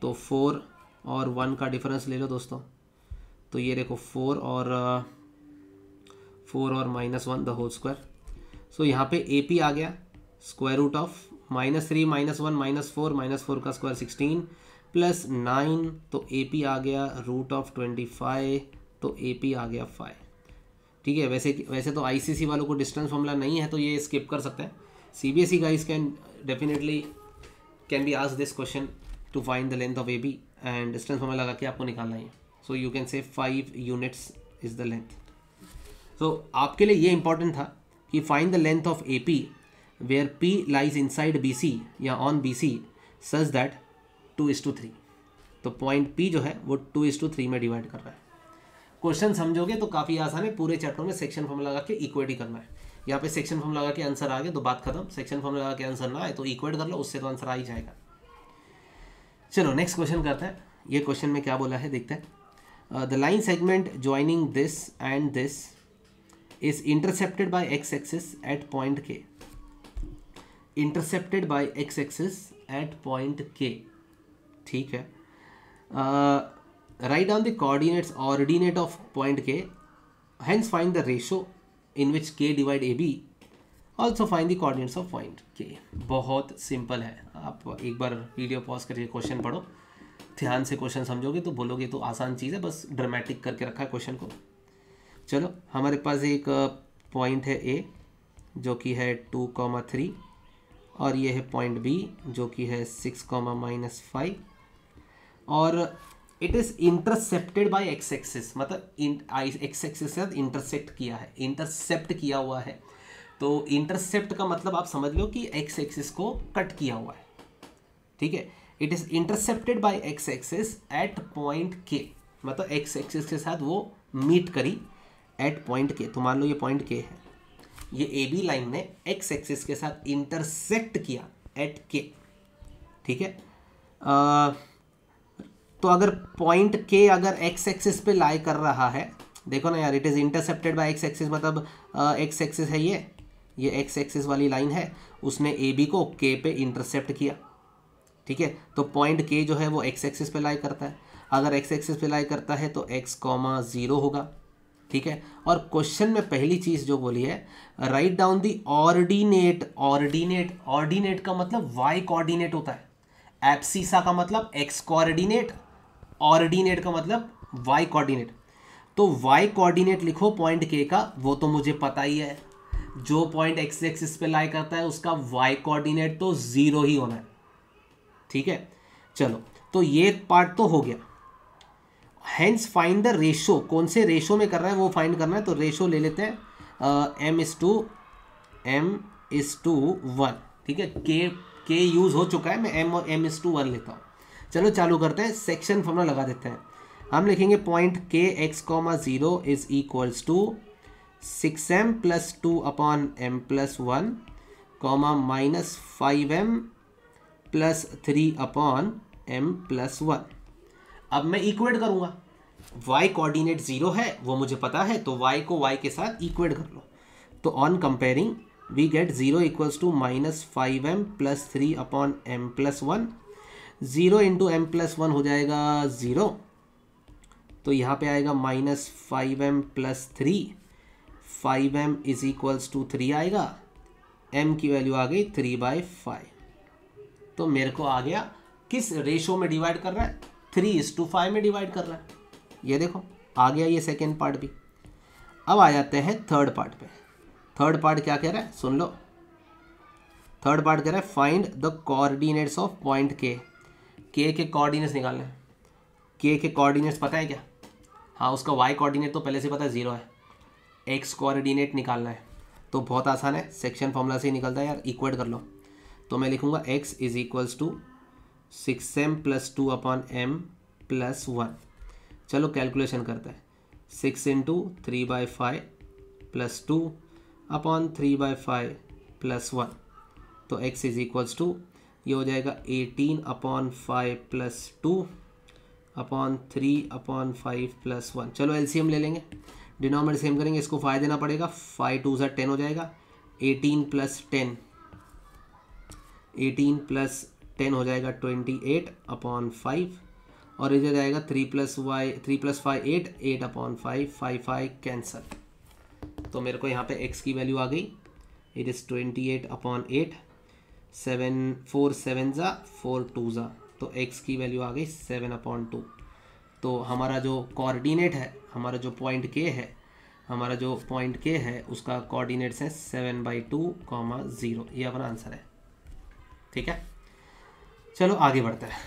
तो 4 और 1 का डिफरेंस ले लो दोस्तों। तो ये देखो 4 और -1 द होल स्क्वायर। सो यहाँ पे ए पी आ गया स्क्वायर रूट ऑफ -3 -1 -4 -4 का स्क्वायर 16 प्लस 9, तो ए पी आ गया रूट ऑफ 25, तो ए पी आ गया 5। ठीक है, वैसे तो आईसीसी वालों को डिस्टेंस फॉर्मूला नहीं है तो ये स्किप कर सकते हैं। CBSE guys can definitely can be asked this question to find the length of A B and distance formula लगा के आपको निकालना है। So you can say 5 units is the length. तो आपके लिए ये इंपॉर्टेंट था कि find the length of A P where P lies inside B C या on B C such that 2:3। तो पॉइंट पी जो है वो 2:3 में डिवाइड कर रहा है। क्वेश्चन समझोगे तो काफ़ी आसान है, पूरे चैप्टर में सेक्शन फॉर्मूला लगा के इक्वेट करना है। यहाँ पे सेक्शन फॉर्मूला लगा के आंसर आ गया तो बात खत्म, सेक्शन फॉर्मूला लगा के आंसर ना आए तो इक्वेट कर लो, उससे तो आंसर आ ही जाएगा। चलो नेक्स्ट क्वेश्चन करते हैं। ये क्वेश्चन में क्या बोला है देखते हैं। The line segment joining this and this is intercepted by x axis at point K. Intercepted by x axis at point K, ठीक है। Write down the coordinates ordinate of point K, hence find the ratio in which K divide AB, also find the coordinates of point K। बहुत simple है, आप एक बार video pause करके question पढ़ो, ध्यान से क्वेश्चन समझोगे तो बोलोगे तो आसान चीज़ है, बस ड्रामेटिक करके रखा है क्वेश्चन को। चलो हमारे पास एक पॉइंट है A जो कि है 2,3 और ये है पॉइंट B जो कि है 6,-5 और it is intercepted by x axis, मतलब एक्स एक्सिस से इंटरसेप्ट किया है, इंटरसेप्ट किया हुआ है। तो इंटरसेप्ट का मतलब आप समझ लो कि एक्स एक्सिस को कट किया हुआ है, ठीक है। It is intercepted by x axis at point के, मतलब एक्स एक्सिस के साथ वो मीट करी एट पॉइंट के। तो मान लो ये पॉइंट के है, ये ए बी लाइन ने एक्स एक्सिस के साथ इंटरसेक्ट किया एट के, ठीक है। तो अगर पॉइंट के अगर एक्स एक्सिस पे लाई कर रहा है, देखो ना यार, it is intercepted by x axis, मतलब एक्स एक्सिस है ये एक्स एक्सिस वाली लाइन है, उसने ए बी को के पे इंटरसेप्ट किया, ठीक है। तो पॉइंट के जो है वो एक्स एक्सिस पे लाई करता है, अगर एक्स एक्सिस पे लाई करता है तो x,0 होगा, ठीक है। और क्वेश्चन में पहली चीज़ जो बोली है, write down the ordinate. Ordinate का मतलब वाई कोऑर्डिनेट होता है, एब्सिसा का मतलब एक्स कोऑर्डिनेट, ऑर्डिनेट का मतलब वाई कोऑर्डिनेट। तो वाई कोऑर्डिनेट लिखो पॉइंट के का, वो तो मुझे पता ही है, जो पॉइंट एक्स एक्सिस पे लाई करता है उसका वाई कोऑर्डिनेट तो 0 ही होना है, ठीक है। चलो तो ये पार्ट तो हो गया। हेंस फाइंड द रेशो, कौन से रेशो में कर रहा है वो फाइंड करना है। तो रेशो ले लेते हैं m:1, ठीक है। के यूज़ हो चुका है, मैं m और m:1 लेता हूँ। चलो चालू करते हैं, सेक्शन फॉर्मूला लगा देते हैं। हम लिखेंगे पॉइंट के x,0 is equals to 6m + 2/m + 1, -5m + 3/m + 1। अब मैं इक्वेट करूँगा, y कोऑर्डिनेट 0 है वो मुझे पता है, तो y को y के साथ इक्वेट कर लो। तो on comparing we get 0 equals to -5m + 3/m + 1। 0 × m + 1 हो जाएगा 0, तो यहाँ पे आएगा -5m + 3, 5m is equals to 3 आएगा, m की वैल्यू आ गई 3/5। तो मेरे को आ गया किस रेशो में डिवाइड कर रहा है, 3:5 में डिवाइड कर रहा है। ये देखो आ गया ये सेकेंड पार्ट भी। अब आ जाते हैं थर्ड पार्ट पे। थर्ड पार्ट क्या कह रहा है सुन लो। थर्ड पार्ट कह रहा है find the coordinates of point के। के कोऑर्डिनेट्स निकालने हैं। के कोऑर्डिनेट्स पता है क्या? हाँ, उसका वाई कोऑर्डिनेट तो पहले से पता है 0 है। एक्स कोऑर्डिनेट निकालना है तो बहुत आसान है, सेक्शन फॉर्मूला से ही निकलता है यार, इक्वेट कर लो। तो मैं लिखूँगा x is equals to 6m + 2/m + 1। चलो कैलकुलेशन करते हैं। 6 × 3/5 + 2/3/5 + 1, तो x इज इक्वल्स टू ये हो जाएगा 18/5 + 2/3/5 + 1। चलो एलसीएम ले लेंगे, डिनोमिनेटर सेम करेंगे, इसको 5 देना पड़ेगा, 5 2 = 10 हो जाएगा। 18 + 10 हो जाएगा 28/5, और इधर जाएगा 3 + 5 8, 8/5, 5 कैंसल। तो मेरे को यहाँ पे x की वैल्यू आ गई, इट इज़ 28/8 7 4 7 ज़ा 4 2 ज़ा, तो x की वैल्यू आ गई 7/2। तो हमारा जो कोऑर्डिनेट है, हमारा जो पॉइंट k है उसका कोऑर्डिनेट्स है 7/2, 0। ये अपना आंसर है। ठीक है, चलो आगे बढ़ते हैं।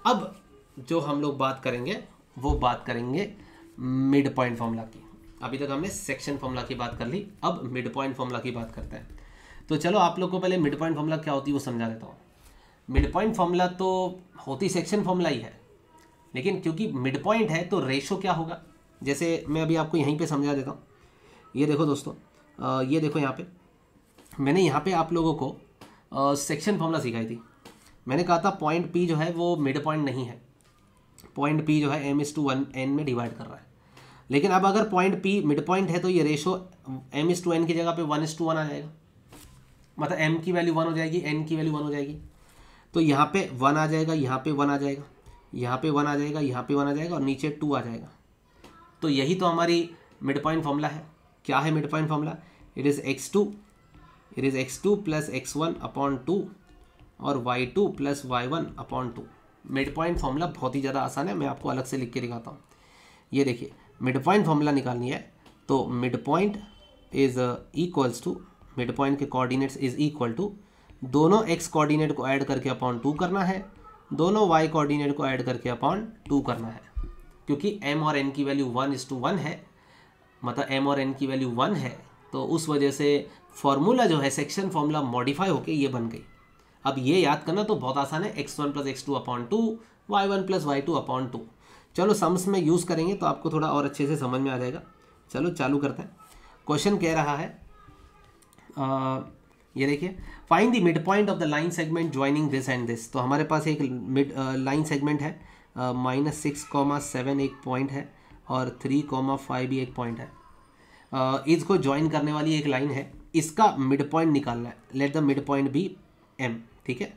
अब जो हम लोग बात करेंगे वो बात करेंगे मिड पॉइंट फॉर्मूला की। अभी तक हमने सेक्शन फॉर्मूला की बात कर ली, अब मिड पॉइंट फॉर्मूला की बात करते हैं। तो चलो आप लोग को पहले मिड पॉइंट फॉर्मूला क्या होती है वो समझा देता हूँ। मिड पॉइंट फॉर्मूला तो होती सेक्शन फॉर्मूला ही है, लेकिन क्योंकि मिड पॉइंट है तो रेशो क्या होगा, जैसे मैं अभी आपको यहीं पे समझा देता हूँ। ये देखो दोस्तों, ये देखो यहाँ पे मैंने यहाँ पे आप लोगों को सेक्शन फॉर्मूला सिखाई थी। मैंने कहा था पॉइंट P जो है वो मिड पॉइंट नहीं है, पॉइंट P जो है m/1 n में डिवाइड कर रहा है। लेकिन अब अगर पॉइंट P मिड पॉइंट है तो ये रेशो m/n की जगह पे 1:1 आ जाएगा, मतलब m की वैल्यू 1 हो जाएगी, n की वैल्यू 1 हो जाएगी। तो यहाँ पे 1 आ जाएगा, यहाँ पे 1 आ जाएगा, यहाँ पे 1 आ जाएगा, यहाँ पे 1 आ जाएगा और नीचे 2 आ जाएगा। तो यही तो हमारी मिड पॉइंट फॉर्मूला है। क्या है mid point formula? It is x2 plus x1/2 और y2 plus y1/2। Mid point formula बहुत ही ज़्यादा आसान है, मैं आपको अलग से लिख के दिखाता हूँ। ये देखिए, मिड पॉइंट फॉर्मूला निकालनी है तो mid point is equals to, mid point के कोऑर्डिनेट्स इज इक्वल टू, दोनों x कोऑर्डिनेट को ऐड करके अपॉन 2 करना है, दोनों y कोऑर्डिनेट को ऐड करके अपॉन 2 करना है। क्योंकि m और n की वैल्यू 1:1 है, मतलब m और n की वैल्यू 1 है, तो उस वजह से फॉर्मूला जो है सेक्शन फॉर्मूला मॉडिफाई होके ये बन गई। अब ये याद करना तो बहुत आसान है, x1 plus x2/2, y1 plus y2/2। चलो सम्स में यूज़ करेंगे तो आपको थोड़ा और अच्छे से समझ में आ जाएगा। चलो चालू करते हैं। क्वेश्चन कह रहा है, ये देखिए, find the mid point of the line segment joining this and this. तो हमारे पास एक मिड लाइन सेगमेंट है, -6,7 एक पॉइंट है और 3,5 भी एक पॉइंट है। इसको ज्वाइन करने वाली एक लाइन है, इसका मिड पॉइंट निकालना है। Let the mid point be m, ठीक है,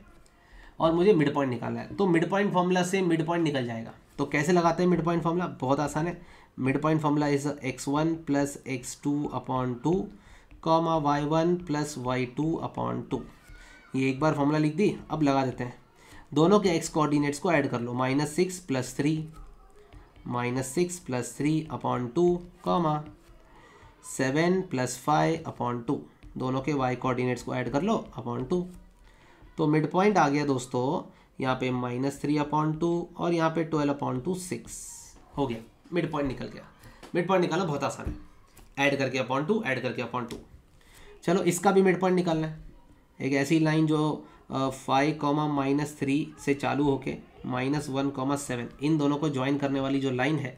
और मुझे मिड पॉइंट निकालना है। तो मिड पॉइंट फॉर्मूला से मिड पॉइंट निकल जाएगा। तो कैसे लगाते हैं मिड पॉइंट फॉर्मूला? बहुत आसान है। Mid point formula is x1 plus x2/2 y1 plus y2/2। ये एक बार फॉर्मूला लिख दी, अब लगा देते हैं। दोनों के x कोऑर्डिनेट्स को ऐड कर लो, -6 प्लस 3 3/2 7 प्लस 5/2। दोनों के y कोऑर्डिनेट्स को ऐड कर लो /2। तो मिड पॉइंट आ गया दोस्तों यहाँ पे -3/2 और यहाँ पे 12/2 6 हो गया। मिड पॉइंट निकल गया। मिड पॉइंट निकालना बहुत आसान है, ऐड करके /2, ऐड करके /2। चलो इसका भी मिड पॉइंट निकालना है। एक ऐसी लाइन जो 5, -3 से चालू होके -1, 7, इन दोनों को ज्वाइन करने वाली जो लाइन है,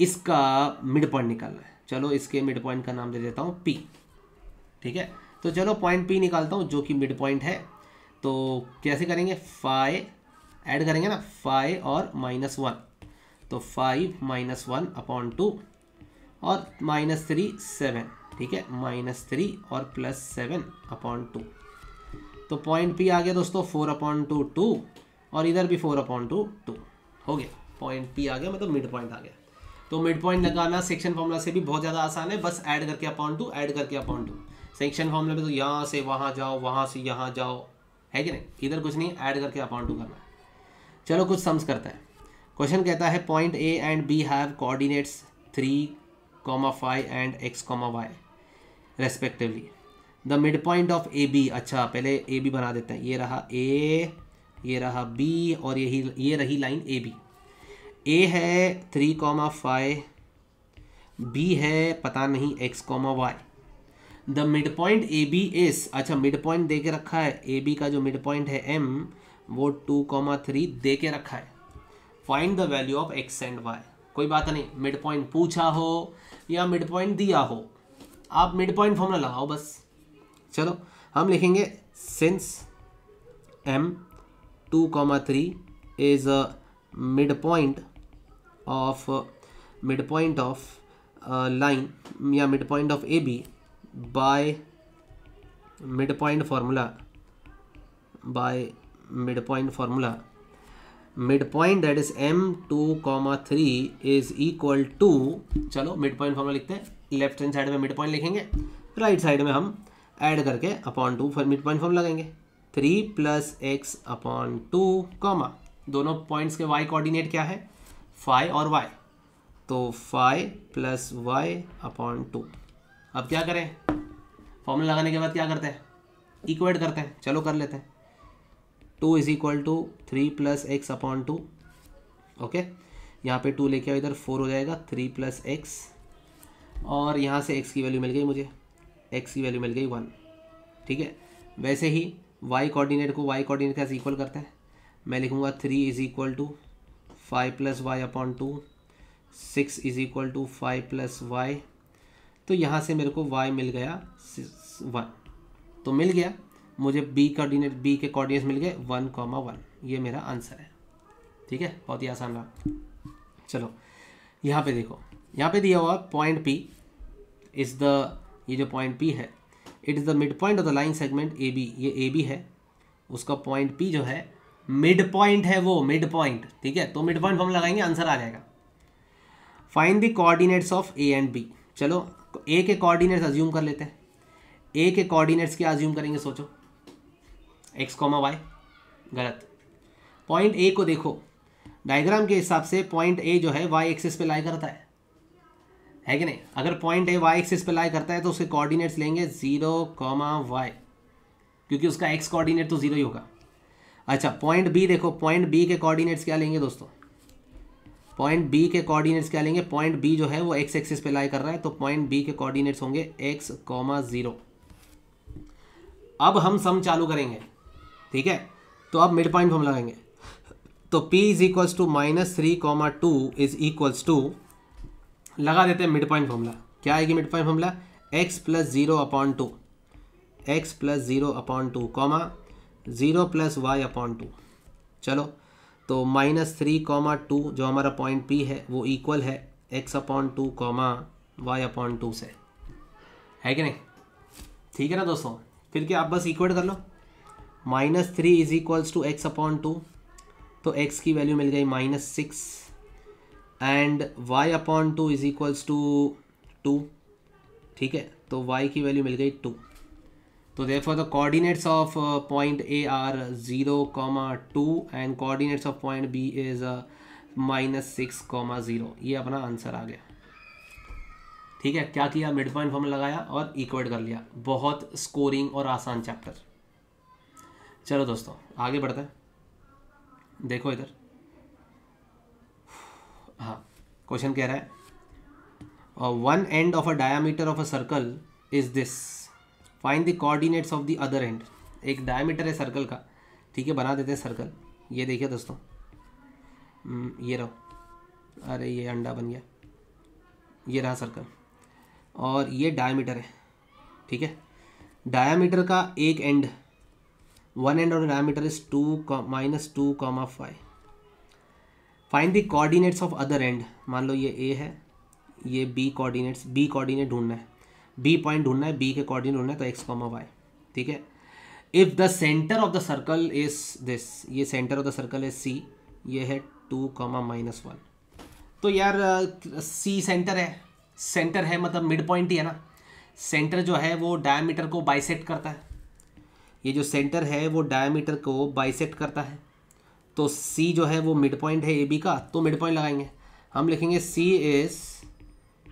इसका मिड पॉइंट निकालना है। चलो इसके मिड पॉइंट का नाम दे देता हूँ P, ठीक है। तो चलो पॉइंट P निकालता हूँ जो कि मिड पॉइंट है। तो कैसे करेंगे? 5 ऐड करेंगे ना, 5 और -1, तो 5 -1/2 और -3 7, ठीक है, -3 और +7/2। तो पॉइंट P आ गया दोस्तों 4/2 2 और इधर भी 4/2 2 हो गया। पॉइंट P आ गया, मतलब मिड पॉइंट आ गया। तो मिड पॉइंट लगाना सेक्शन फॉर्मूला से भी बहुत ज़्यादा आसान है, बस ऐड करके /2, ऐड करके /2। सेक्शन फॉर्मूला में तो यहाँ से वहाँ जाओ, वहाँ से यहाँ जाओ, है कि नहीं? इधर कुछ नहीं, ऐड करके /2 करना है। चलो कुछ सम्स करते हैं। क्वेश्चन कहता है point A and B have coordinates 3, 5 and x, y respectively. The mid point of AB, अच्छा पहले AB बना देते हैं। ये रहा A, ये रहा B और ये रही लाइन AB। A है 3, 5, B है पता नहीं x, y। The mid point AB is, अच्छा मिड पॉइंट दे के रखा है, AB का जो मिड पॉइंट है M वो 2, 3 दे के रखा है। Find the value of x and y। कोई बात नहीं, मिड पॉइंट पूछा हो या मिड पॉइंट दिया हो, आप मिड पॉइंट फॉर्मूला लगाओ बस। चलो हम लिखेंगे since M 2, 3 is mid point of line या mid point of AB by midpoint formula, midpoint that is M2, 3 is equal to, चलो मिड पॉइंट फॉर्मूला लिखते हैं। लेफ्ट हैंड साइड में मिड पॉइंट लिखेंगे, राइट साइड में हम add करके /2 फिर मिड पॉइंट फॉर्मूला लगाएंगे। 3+x/2 कॉमा दोनों पॉइंट्स के y कोऑर्डिनेट क्या है, फाई और y, तो फाई प्लस y/2। अब क्या करें, फॉर्मूला लगाने के बाद क्या करते हैं, इक्वेट करते हैं। चलो कर लेते हैं। 2 = 3+x/2। ओके, यहाँ पे 2 लेके आओ इधर, 4 हो जाएगा 3+x, और यहाँ से x की वैल्यू मिल गई मुझे, x की वैल्यू मिल गई 1। ठीक है, वैसे ही y कोऑर्डिनेट को y कोऑर्डिनेट के साथ इक्वल करते हैं। मैं लिखूँगा 3 = 5 + y/2, 6 = 5 + y। तो यहाँ से मेरे को y मिल गया 1, तो मिल गया मुझे b के कोऑर्डिनेट्स मिल गए 1,1। ये मेरा आंसर है। ठीक है, बहुत ही आसान रहा। चलो यहाँ पे देखो, यहाँ पे दिया हुआ पॉइंट P इज़ द, ये जो पॉइंट P है, it is the mid point of the line segment AB। ये AB है, उसका पॉइंट P जो है मिड पॉइंट है, वो मिड पॉइंट। ठीक है, तो मिड पॉइंट हम लगाएंगे, आंसर आ जाएगा। Find the coordinates of A and B। चलो A के कोऑर्डिनेट्स अज्यूम कर लेते हैं। A के कोऑर्डिनेट्स क्या अज्यूम करेंगे, सोचो, x, y। गलत। पॉइंट A को देखो, डायग्राम के हिसाब से पॉइंट A जो है y एक्सिस पे लाई करता है कि नहीं। अगर पॉइंट A y एक्सिस पे लाई करता है तो उसके कोऑर्डिनेट्स लेंगे 0, y, क्योंकि उसका x कोऑर्डिनेट तो 0 ही होगा। अच्छा, पॉइंट B देखो, पॉइंट B के कोऑर्डिनेट्स क्या लेंगे दोस्तों, पॉइंट B के कोऑर्डिनेट्स क्या लेंगे, पॉइंट B जो है वो x एक्सिस पे लाई कर रहा है, तो पॉइंट B के कोऑर्डिनेट्स होंगे x, 0। अब हम सम चालू करेंगे। ठीक है, तो अब मिड पॉइंट हम लगाएंगे। तो P = -3,2 = लगा देते हैं मिड पॉइंट फॉर्मूला। क्या आएगी mid point formula, x + 0/2, x + 0/2, 0 + y/2। चलो, तो -3,2 जो हमारा पॉइंट P है वो इक्वल है x/2, y/2 से, है कि नहीं। ठीक है ना दोस्तों, फिर क्या, आप बस इक्वेट कर लो। -3 = x/2, तो x की वैल्यू मिल गई -6 एंड y/2 = 2। ठीक है, तो y की वैल्यू मिल गई 2। तो therefore the coordinates of point A are 0, 2 and coordinates of point B is -6, 0। ये अपना आंसर आ गया। ठीक है, क्या किया, मिड पॉइंट फॉर्मूला लगाया और इक्वेट कर लिया। बहुत स्कोरिंग और आसान चैप्टर। चलो दोस्तों आगे बढ़ते हैं। देखो इधर, हाँ, क्वेश्चन कह रहा है, one end of a diameter of a circle is this, find the coordinates of the other and. एक डायमीटर है सर्कल का। ठीक है, बना देते हैं सर्कल। ये देखिए दोस्तों, ये रहो, अरे ये अंडा बन गया, ये रहा सर्कल, और ये डायमीटर है। ठीक है, डायमीटर का एक and, one end of diameter is 2, -2,5। Find the coordinates of other and. मान लो ये A है, ये B कोऑर्डिनेट्स, B कोऑर्डिनेट ढूंढना है, B पॉइंट ढूंढना है, B के कोऑर्डिनेट ढूंढना है, तो x, y। ठीक है, if the centre of the circle is this, ये सेंटर ऑफ द सर्कल है C, ये है 2, -1। तो यार C सेंटर है, सेंटर है मतलब मिड पॉइंट ही है ना। सेंटर जो है वो डायमीटर को बाइसेक्ट करता है, ये जो सेंटर है वो डायमीटर को बाइसेक्ट करता है। तो C जो है वो मिड पॉइंट है AB का, तो मिड पॉइंट लगाएंगे। हम लिखेंगे C इज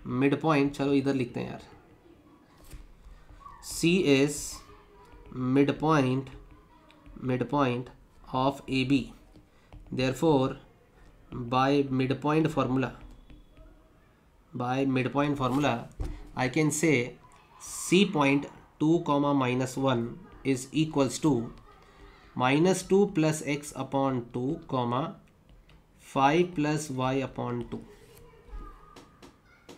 मिड पॉइंट, चलो इधर लिखते हैं यार, C is midpoint of AB. Therefore, by midpoint formula, I can say C point 2, -1 is equals to -2 + x/2, 5 + y/2।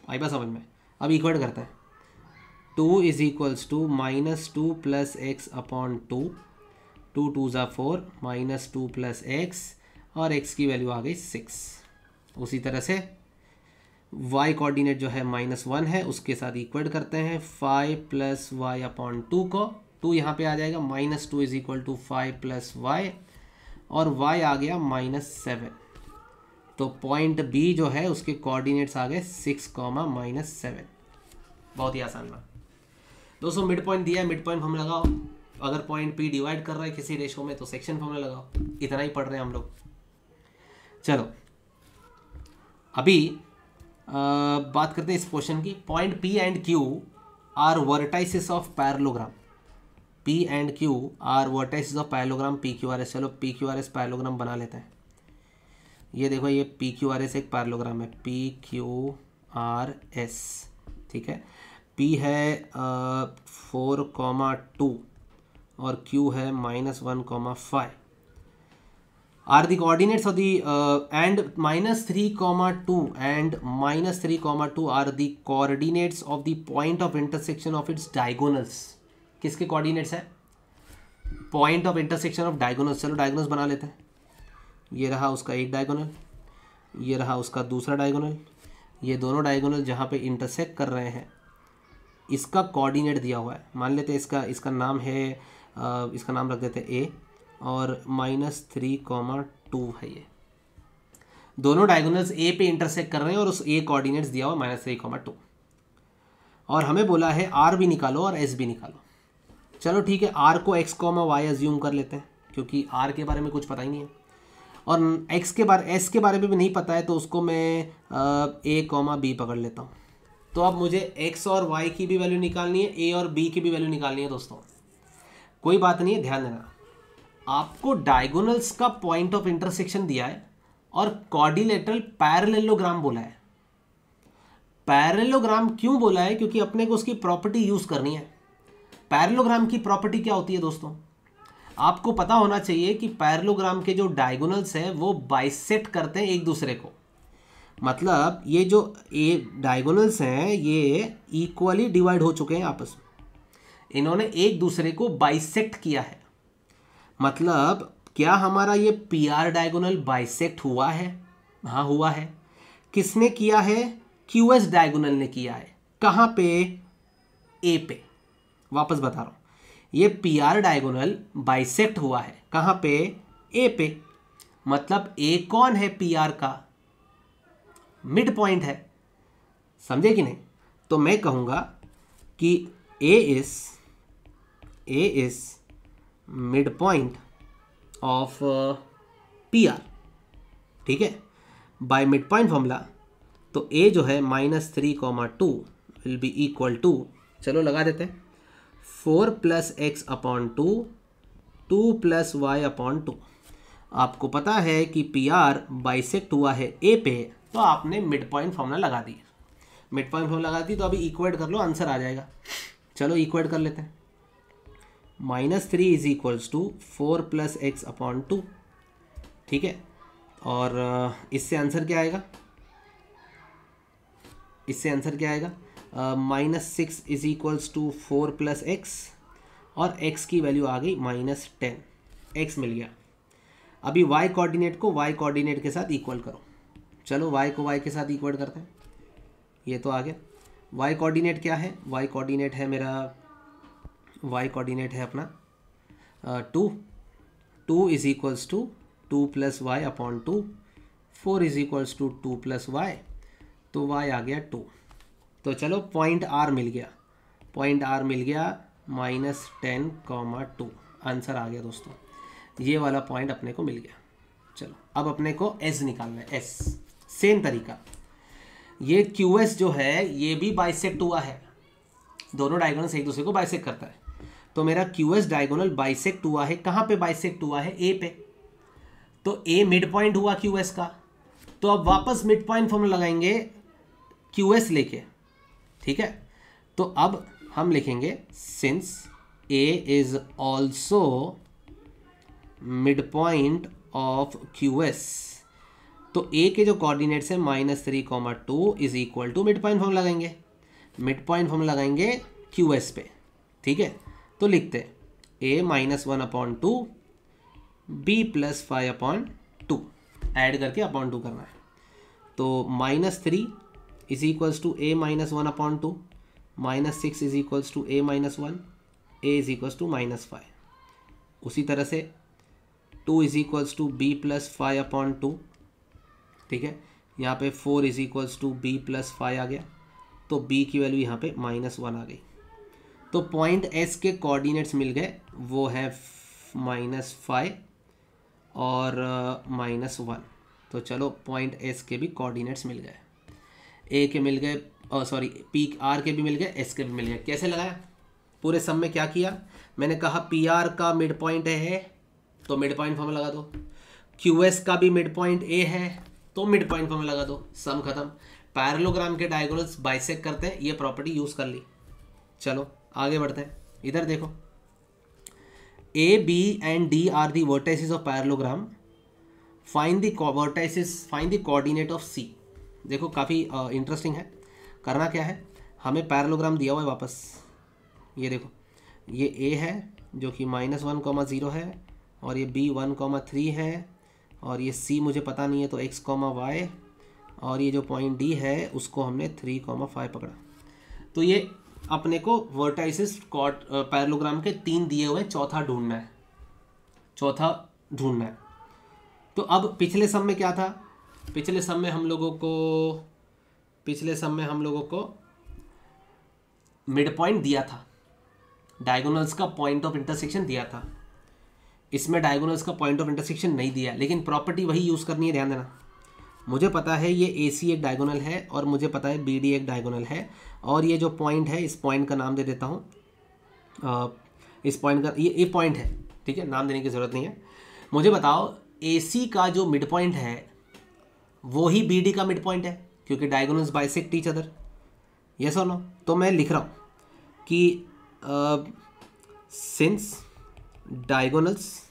आई बात समझ में। अब इक्वेट करते हैं। 2 = -2 + x/2, 2 2 = 4, -2 + x, और x की वैल्यू आ गई 6। उसी तरह से y कोऑर्डिनेट जो है -1 है, उसके साथ इक्वेट करते हैं 5 + y/2 को। 2 यहाँ पे आ जाएगा, -2 = 5 + y, और y आ गया -7। तो पॉइंट B जो है उसके कोऑर्डिनेट्स आ गए 6, -7। बहुत ही आसान बात दोस्तों। मिड पॉइंट दिया है, मिड पॉइंट हम लगाओ, अगर पॉइंट P डिवाइड कर रहा है किसी रेशो में तो सेक्शन फॉर्मूला लगाओ, इतना ही पढ़ रहे हैं हम लोग। चलो अभी बात करते हैं इस क्वेश्चन की। Point P and Q are vertices of parallelogram. P and Q are vertices of parallelogram PQRS। चलो PQRS पैरेललोग्राम बना लेते हैं। ये देखो ये PQRS एक पैरेललोग्राम है, PQRS, ठीक है। P है 4,2 और Q है -1,5 are the coordinates of the and -3,2 and -3,2 are the coordinates of the point of intersection of its diagonals। किसके coordinates है? point of intersection of diagonals। चलो diagonals बना लेते हैं। ये रहा उसका एक डायगोनल, ये रहा उसका दूसरा डायगोनल, ये दोनों डायगोनल जहाँ पे इंटरसेक्ट कर रहे हैं इसका कोऑर्डिनेट दिया हुआ है। मान लेते हैं इसका नाम है इसका नाम रख देते हैं A और -3,2 है। ये दोनों डायगोनल्स A पे इंटरसेक्ट कर रहे हैं और उस A कोऑर्डिनेट्स दिया हुआ -3,2 और हमें बोला है R भी निकालो और S भी निकालो। चलो ठीक है, R को x, y अज्यूम कर लेते हैं क्योंकि R के बारे में कुछ पता ही नहीं है और S के बारे में भी नहीं पता है, तो उसको मैं A, B पकड़ लेता हूँ। तो अब मुझे x और y की भी वैल्यू निकालनी है, A और B की भी वैल्यू निकालनी है। दोस्तों कोई बात नहीं है, ध्यान देना, आपको डायगोनल्स का पॉइंट ऑफ इंटरसेक्शन दिया है और क्वाड्रिलेटरल पैरेललोग्राम बोला है। पैरेललोग्राम क्यों बोला है? क्योंकि अपने को उसकी प्रॉपर्टी यूज करनी है। पैरेललोग्राम की प्रॉपर्टी क्या होती है दोस्तों? आपको पता होना चाहिए कि पैरेललोग्राम के जो डायगोनल्स हैं वो बाइसेक्ट करते हैं एक दूसरे को। मतलब ये जो डायगोनल्स हैं ये इक्वली डिवाइड हो चुके हैं आपस में, इन्होंने एक दूसरे को बाइसेक्ट किया है। मतलब क्या हमारा ये PR डायगोनल बाइसेक्ट हुआ है? हाँ हुआ है। किसने किया है? QS डायगोनल ने किया है। कहाँ पे? A पे। वापस बता रहा हूँ, ये PR डायगोनल बाइसेक्ट हुआ है कहाँ पे? A पे। मतलब A कौन है? PR का मिड पॉइंट है। समझे कि नहीं? तो मैं कहूँगा कि A is mid point of PR, ठीक है, बाय मिड पॉइंट फॉर्मूला। तो A जो है -3,2 विल बी इक्वल टू, चलो लगा देते हैं, 4 + x/2 2 + y/2। आपको पता है कि PR बाइसेक्ट हुआ है A पे, तो आपने मिड पॉइंट फॉर्मूला लगा दी। मिड पॉइंट फॉर्मूला लगा दी तो अभी इक्वेट कर लो, आंसर आ जाएगा। चलो इक्वेट कर लेते हैं। -3 = 4 + x/2, ठीक है। और इससे आंसर क्या आएगा? इससे आंसर क्या आएगा? -6 = 4 + x और x की वैल्यू आ गई -10, x मिल गया। अभी y कोऑर्डिनेट को y कोऑर्डिनेट के साथ इक्वल करो। चलो y को y के साथ इक्वल करते हैं। ये तो आ गया। y कोऑर्डिनेट क्या है? y कोऑर्डिनेट है मेरा, y कोऑर्डिनेट है अपना 2 = 2 + y/2, 4 = 2 + y, तो y आ गया 2। तो चलो पॉइंट R मिल गया, पॉइंट R मिल गया -10,2, आंसर आ गया दोस्तों। ये वाला पॉइंट अपने को मिल गया। चलो अब अपने को S निकालना है। S सेम तरीका, ये QS जो है ये भी बाइसेक्ट हुआ है, दोनों डायगोनल्स एक दूसरे को बाइसेक्ट करता है। तो मेरा QS डायगोनल बाइसेक्ट हुआ है, कहाँ पे बाइसेक्ट हुआ है? A पे। तो A मिड पॉइंट हुआ QS का, तो अब वापस मिड पॉइंट फॉर्मूला लगाएंगे QS लेके, ठीक है। तो अब हम लिखेंगे since A is also mid point of QS, तो A के जो कोऑर्डिनेट्स है -3,2 is equal to mid point formula लगाएंगे, मिड पॉइंट फॉर्मूला लगाएंगे QS पे, ठीक है। तो लिखते A -1/2 B + 5/2, ऐड करके /2 करना है। तो -3 = A -1/2, -6 = A -1, A = -5। उसी तरह से 2 = B + 5/2, ठीक है। यहाँ पे 4 = B + 5 आ गया, तो B की वैल्यू यहाँ पे -1 आ गई। तो पॉइंट एस के कोऑर्डिनेट्स मिल गए, वो है -5 और -1। तो चलो पॉइंट एस के भी कोऑर्डिनेट्स मिल गए, ए के मिल गए, सॉरी पी आर के भी मिल गए, एस के भी मिल गए। कैसे लगाया? पूरे सम में क्या किया मैंने कहा, पी आर का मिड पॉइंट है तो मिड पॉइंट फॉर्मूला लगा दो, क्यू एस का भी मिड पॉइंट ए है तो मिड पॉइंट फॉर्मूला लगा दो, सम खत्म। पैरेललोग्राम के डायगोनल्स बाइसेक्ट करते हैं, ये प्रॉपर्टी यूज कर ली। चलो आगे बढ़ते हैं, इधर देखो, A B and D are the vertices of parallelogram, find the vertices, find the coordinate of C. देखो काफ़ी इंटरेस्टिंग है। करना क्या है, हमें पैरेललोग्राम दिया हुआ है वापस, ये देखो, ये ए है जो कि -1, 0 है, और ये बी 1, 3 है, और ये सी मुझे पता नहीं है तो x, y, और ये जो पॉइंट डी है उसको हमने 3, 5 पकड़ा। तो ये अपने को वर्टाइसेस पैरेललोग्राम के 3 दिए हुए, चौथा ढूंढना है। तो अब पिछले सम में क्या था, पिछले सम में हम लोगों को मिड पॉइंट दिया था, डायगोनल्स का पॉइंट ऑफ इंटरसेक्शन दिया था। इसमें डायगोनल्स का पॉइंट ऑफ इंटरसेक्शन नहीं दिया, लेकिन प्रॉपर्टी वही यूज़ करनी है, ध्यान देना। मुझे पता है ये ए सी एक डायगोनल है और मुझे पता है बी डी एक डायगोनल है, और ये जो पॉइंट है इस पॉइंट का नाम दे देता हूँ, इस पॉइंट का ये पॉइंट है, ठीक है, नाम देने की ज़रूरत नहीं है। मुझे बताओ ए सी का जो मिड पॉइंट है वो ही बी डी का मिड पॉइंट है, क्योंकि diagonals bisect each other, yes और नो। तो मैं लिख रहा हूँ कि since diagonals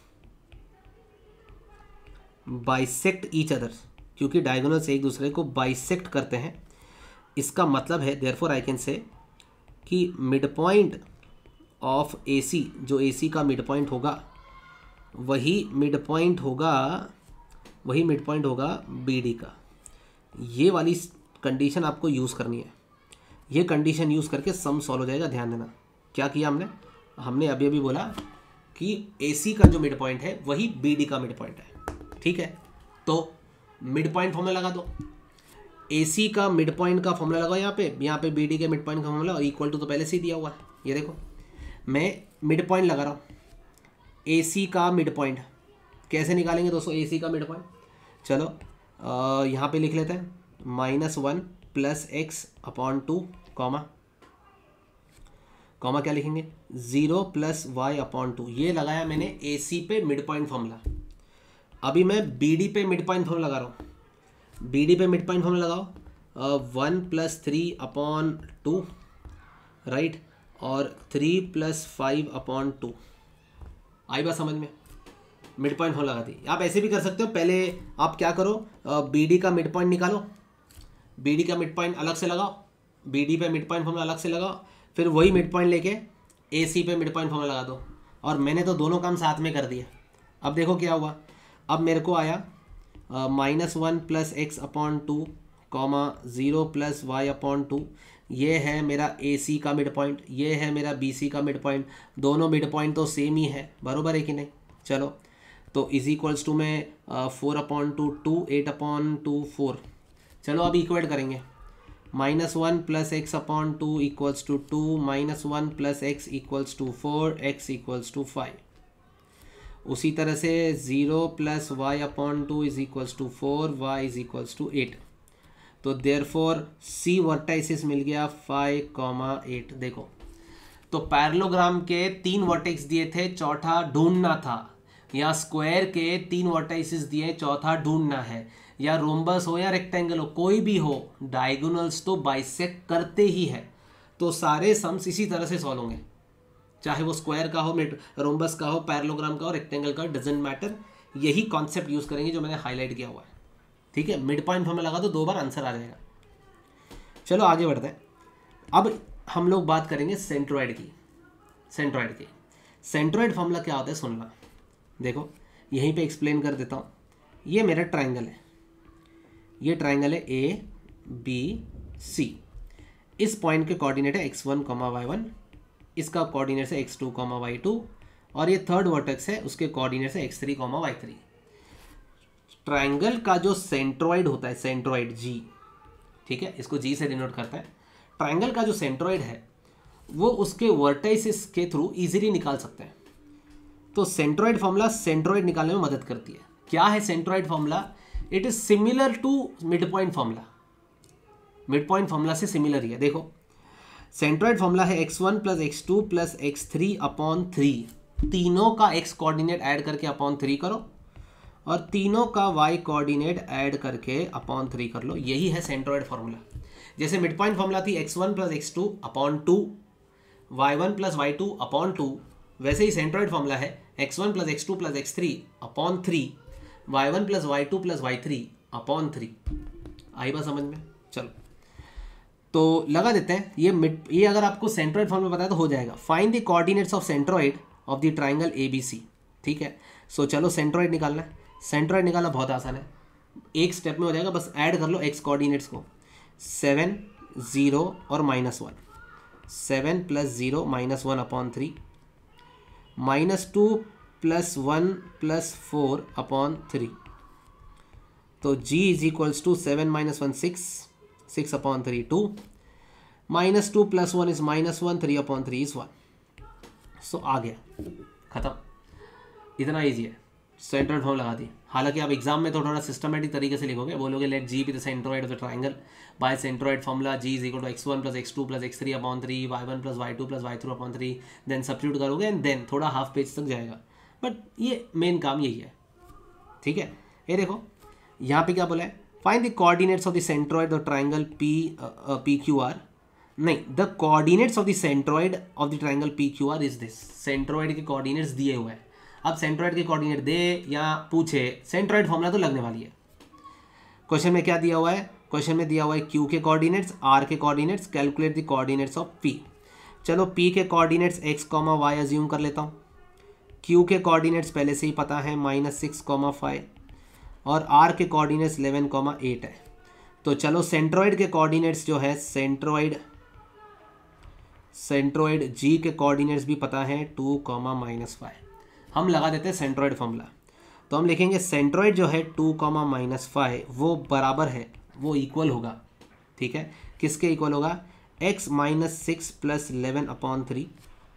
bisect each other, क्योंकि डायगोनल्स एक दूसरे को बाइसेक्ट करते हैं, इसका मतलब है देयरफॉर आई कैन से कि मिड पॉइंट ऑफ ए सी, जो ए सी का मिड पॉइंट होगा वही मिड पॉइंट होगा बी डी का। ये वाली कंडीशन आपको यूज़ करनी है, ये कंडीशन यूज़ करके सम सॉल्व हो जाएगा। ध्यान देना क्या किया हमने अभी बोला कि ए सी का जो मिड पॉइंट है वही बी डी का मिड पॉइंट है, ठीक है। तो मिड पॉइंट फॉर्मूला लगा दो, ए सी का मिड पॉइंट का फॉर्मूला लगाओ यहाँ पे बी डी के मिड पॉइंट का फॉर्मूला, और इक्वल टू तो पहले से ही दिया हुआ है। ये देखो मैं मिड पॉइंट लगा रहा हूँ, ए सी का मिड पॉइंट कैसे निकालेंगे दोस्तों, ए सी का मिड पॉइंट, चलो यहाँ पे लिख लेते हैं, -1 + x / 2, कॉमा क्या लिखेंगे, 0 + y / 2। ये लगाया मैंने ए सी पे मिड पॉइंट फॉर्मूला। अभी मैं बी डी पे मिड पॉइंट फॉर्मूला लगा रहा हूँ, बी डी पे मिड पॉइंट फॉर्मूला लगाओ, 1 + 3 / 2, राइट, और 3 + 5 / 2। आई बात समझ में, मिड पॉइंट फॉर्मूला लगा दी। आप ऐसे भी कर सकते हो, पहले आप क्या करो, बी डी का मिड पॉइंट निकालो, बी डी का मिड पॉइंट अलग से लगाओ, बी डी पे मिड पॉइंट फॉर्मूला अलग से लगाओ, फिर वही मिड पॉइंट लेके ए सी पे मिड पॉइंट फॉर्मूला लगा दो। और मैंने तो दोनों काम साथ में कर दिए। अब देखो क्या हुआ, अब मेरे को आया -1 + x / 2, 0 + y / 2। ये है मेरा ए सी का मिड पॉइंट, ये है मेरा बी सी का मिड पॉइंट, दोनों मिड पॉइंट तो सेम ही है, बरोबर है कि नहीं। चलो तो = में 4/2 2, 8/2 4। चलो अब इक्वेट करेंगे, -1 + x / 2 = 2, -1 + x = 4, x = 5। उसी तरह से 0 + y / 2 = 4, y = 8। तो देयरफॉर सी वर्टाइसिस मिल गया 5, 8। देखो तो पैरेललोग्राम के 3 वर्टेक्स दिए थे, चौथा ढूंढना था, या स्क्वायर के 3 वर्टाइसिस दिए, चौथा ढूंढना है, या रोम्बस हो या रेक्टेंगल हो, कोई भी हो, डायगोनल्स तो बाइसेक्ट करते ही है। तो सारे सम्स इसी तरह से सॉल्व होंगे, चाहे वो स्क्वायर का हो, रोम्बस का हो, पैरेललोग्राम का हो, रेक्टेंगल का, डजेंट मैटर। यही कॉन्सेप्ट यूज़ करेंगे जो मैंने हाईलाइट किया हुआ है, ठीक है। मिड पॉइंट हमें लगा दो, 2 बार आंसर आ जाएगा। चलो आगे बढ़ते हैं। अब हम लोग बात करेंगे सेंट्रोइड की। सेंट्रोइड फॉर्मूला क्या होता है सुनना, देखो यहीं पे एक्सप्लेन कर देता हूँ। ये मेरा ट्रायंगल है, ये ट्रायंगल है ABC। इस पॉइंट के कोऑर्डिनेट है x1, y1, इसका कोऑर्डिनेट है x2, y2, और ये थर्ड वर्टेक्स है, उसके कोऑर्डिनेट है x3, y3। ट्रायंगल का जो सेंट्रोइड होता है, सेंट्रोइड G, ठीक है, इसको G से डिनोट करता है। ट्रायंगल का जो सेंट्रोइड है वो उसके वर्टाइसिस के थ्रू इजीली निकाल सकते हैं। तो सेंट्रोइड फॉर्मूला सेंट्रोइड निकालने में मदद करती है। क्या है centroid formula? It is similar to mid point formula. Mid point formula से सिमिलर ही है। देखो सेंट्रोइड फॉर्मूला है x1 plus x2 plus x3 upon 3। तीनों का x कोऑर्डिनेट ऐड करके अपॉन 3 करो और तीनों का y कोऑर्डिनेट ऐड करके अपॉन 3 कर लो। यही है सेंट्रोइड फॉर्मूला। जैसे मिड पॉइंट फॉर्मूला थी x1 plus x2 upon 2, y1 plus y2 upon 2, वैसे ही सेंट्रोइड फॉर्मूला है x1 plus x2 plus x3 upon 3, y1 plus y2 plus y3 upon 3। आई बात समझ में? चलो तो लगा देते हैं। ये अगर आपको सेंट्रोइड फॉर्मूला पता है तो हो जाएगा। Find the coordinates of centroid of the triangle ABC। ठीक है, सो चलो सेंट्रोइड निकालना है। सेंट्रोइड निकालना बहुत आसान है, एक स्टेप में हो जाएगा। बस ऐड कर लो x कोऑर्डिनेट्स को, 7, 0 और -1। 7 plus 0 -1 upon 3, -2 plus 1 plus 4 upon 3। तो g is equals to 7 - 1 6, 6 upon 3 2, -2 plus 1 is -1, 3 upon 3 is 1। So आ गया, खत्म। इतना ईजी है, सेंट्रोइड फॉर्म लगा दी। हालांकि आप एग्जाम में तो थोड़ा सिस्टमेटिक तरीके से लिखोगे, बोलोगे let G be the centroid of the triangle by centroid formula g is equal to x1 plus x2 plus x3 upon 3, y1 plus y2 plus y3 upon 3, then substitute करोगे and then थोड़ा half page तक जाएगा। But ये main काम यही है। ठीक है, ये देखो यहाँ पे क्या बोला है, find the coordinates of the centroid of triangle PQR। नहीं, the coordinates of the centroid of the triangle PQR is this. Centroid के कोऑर्डिनेट्स दिए हुए हैं। अब सेंट्रोइड के कोऑर्डिनेट दे या पूछे, सेंट्रोइड फॉर्मूला तो लगने वाली है। क्वेश्चन में क्या दिया हुआ है? क्वेश्चन में दिया हुआ है Q के कोऑर्डिनेट्स, R के coordinates, calculate the coordinates of P। चलो P के कोऑर्डिनेट्स x, y अज्यूम कर लेता हूँ। Q के कोऑर्डिनेट्स पहले से ही पता है, -6, 5 और R के कोऑर्डिनेट्स 11, 8 है। तो चलो सेंट्रोइड के कोऑर्डिनेट्स जो है, सेंट्रोइड G के कोऑर्डिनेट्स भी पता है, 2, -5। हम लगा देते हैं सेंट्रोइड फॉर्मूला। तो हम लिखेंगे सेंट्रोइड जो है 2, -5 वो बराबर है, वो इक्वल होगा। ठीक है, किसके इक्वल होगा? x -6 plus 11 upon 3।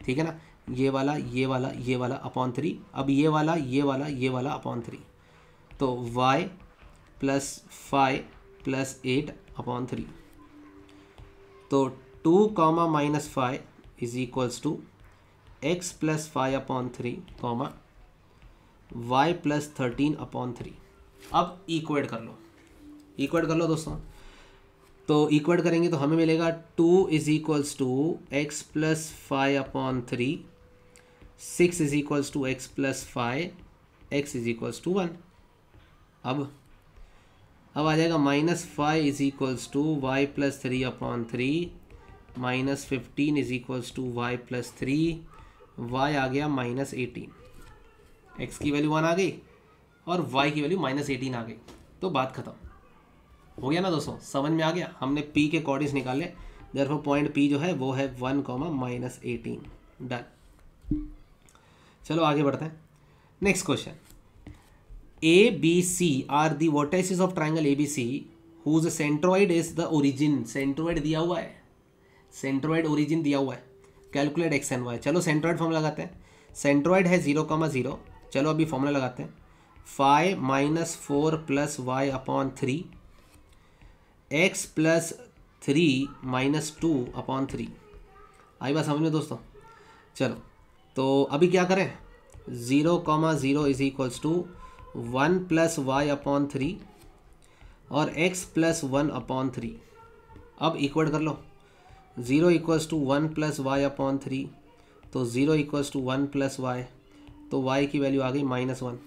ठीक है ना, ये वाला ये वाला ये वाला अपॉन 3। अब ये वाला ये वाला ये वाला अपॉन 3। तो y प्लस 5 प्लस 8 अपॉन 3। तो 2, -5 is equals to x plus 5 upon 3, y plus 13 upon 3। अब इक्वेट कर लो दोस्तों। तो इक्वेट करेंगे तो हमें मिलेगा 2 is equals to X plus 5 upon 3, 6 is equals to X plus 5, x is equals to 1। अब आ जाएगा -5 is equals to Y plus 3 upon 3, -15 is equals to Y plus 3, y आ गया -18। x की वैल्यू 1 आ गई और y की वैल्यू -18 आ गई। तो बात खत्म हो गया ना दोस्तों, समझ में आ गया। हमने p के कोऑर्डिनेट्स निकाले, देयरफॉर पॉइंट p जो है वो है 1, -18। डन। चलो आगे बढ़ते हैं। Next question, ABC are the vertices of triangle ABC whose centroid is the origin. Centroid दिया हुआ है, सेंट्रोइड ओरिजिन दिया हुआ है। Calculate x and y। चलो सेंट्रोइड फॉर्मूला लगाते हैं। सेंट्रोइड है 0, 0। चलो अभी फॉर्मूला लगाते हैं। 5 - 4 plus y upon 3, x plus 3 -2 upon 3। आई बात समझ में दोस्तों? चलो तो अभी क्या करें, 0, 0 is equals to 1 plus y upon 3 और x प्लस 1 अपॉन 3। अब इक्वल कर लो, 0 equals to 1 plus Y upon 3, तो 0 इक्वल्स टू 1 प्लस वाई, तो y की वैल्यू आ गई -1।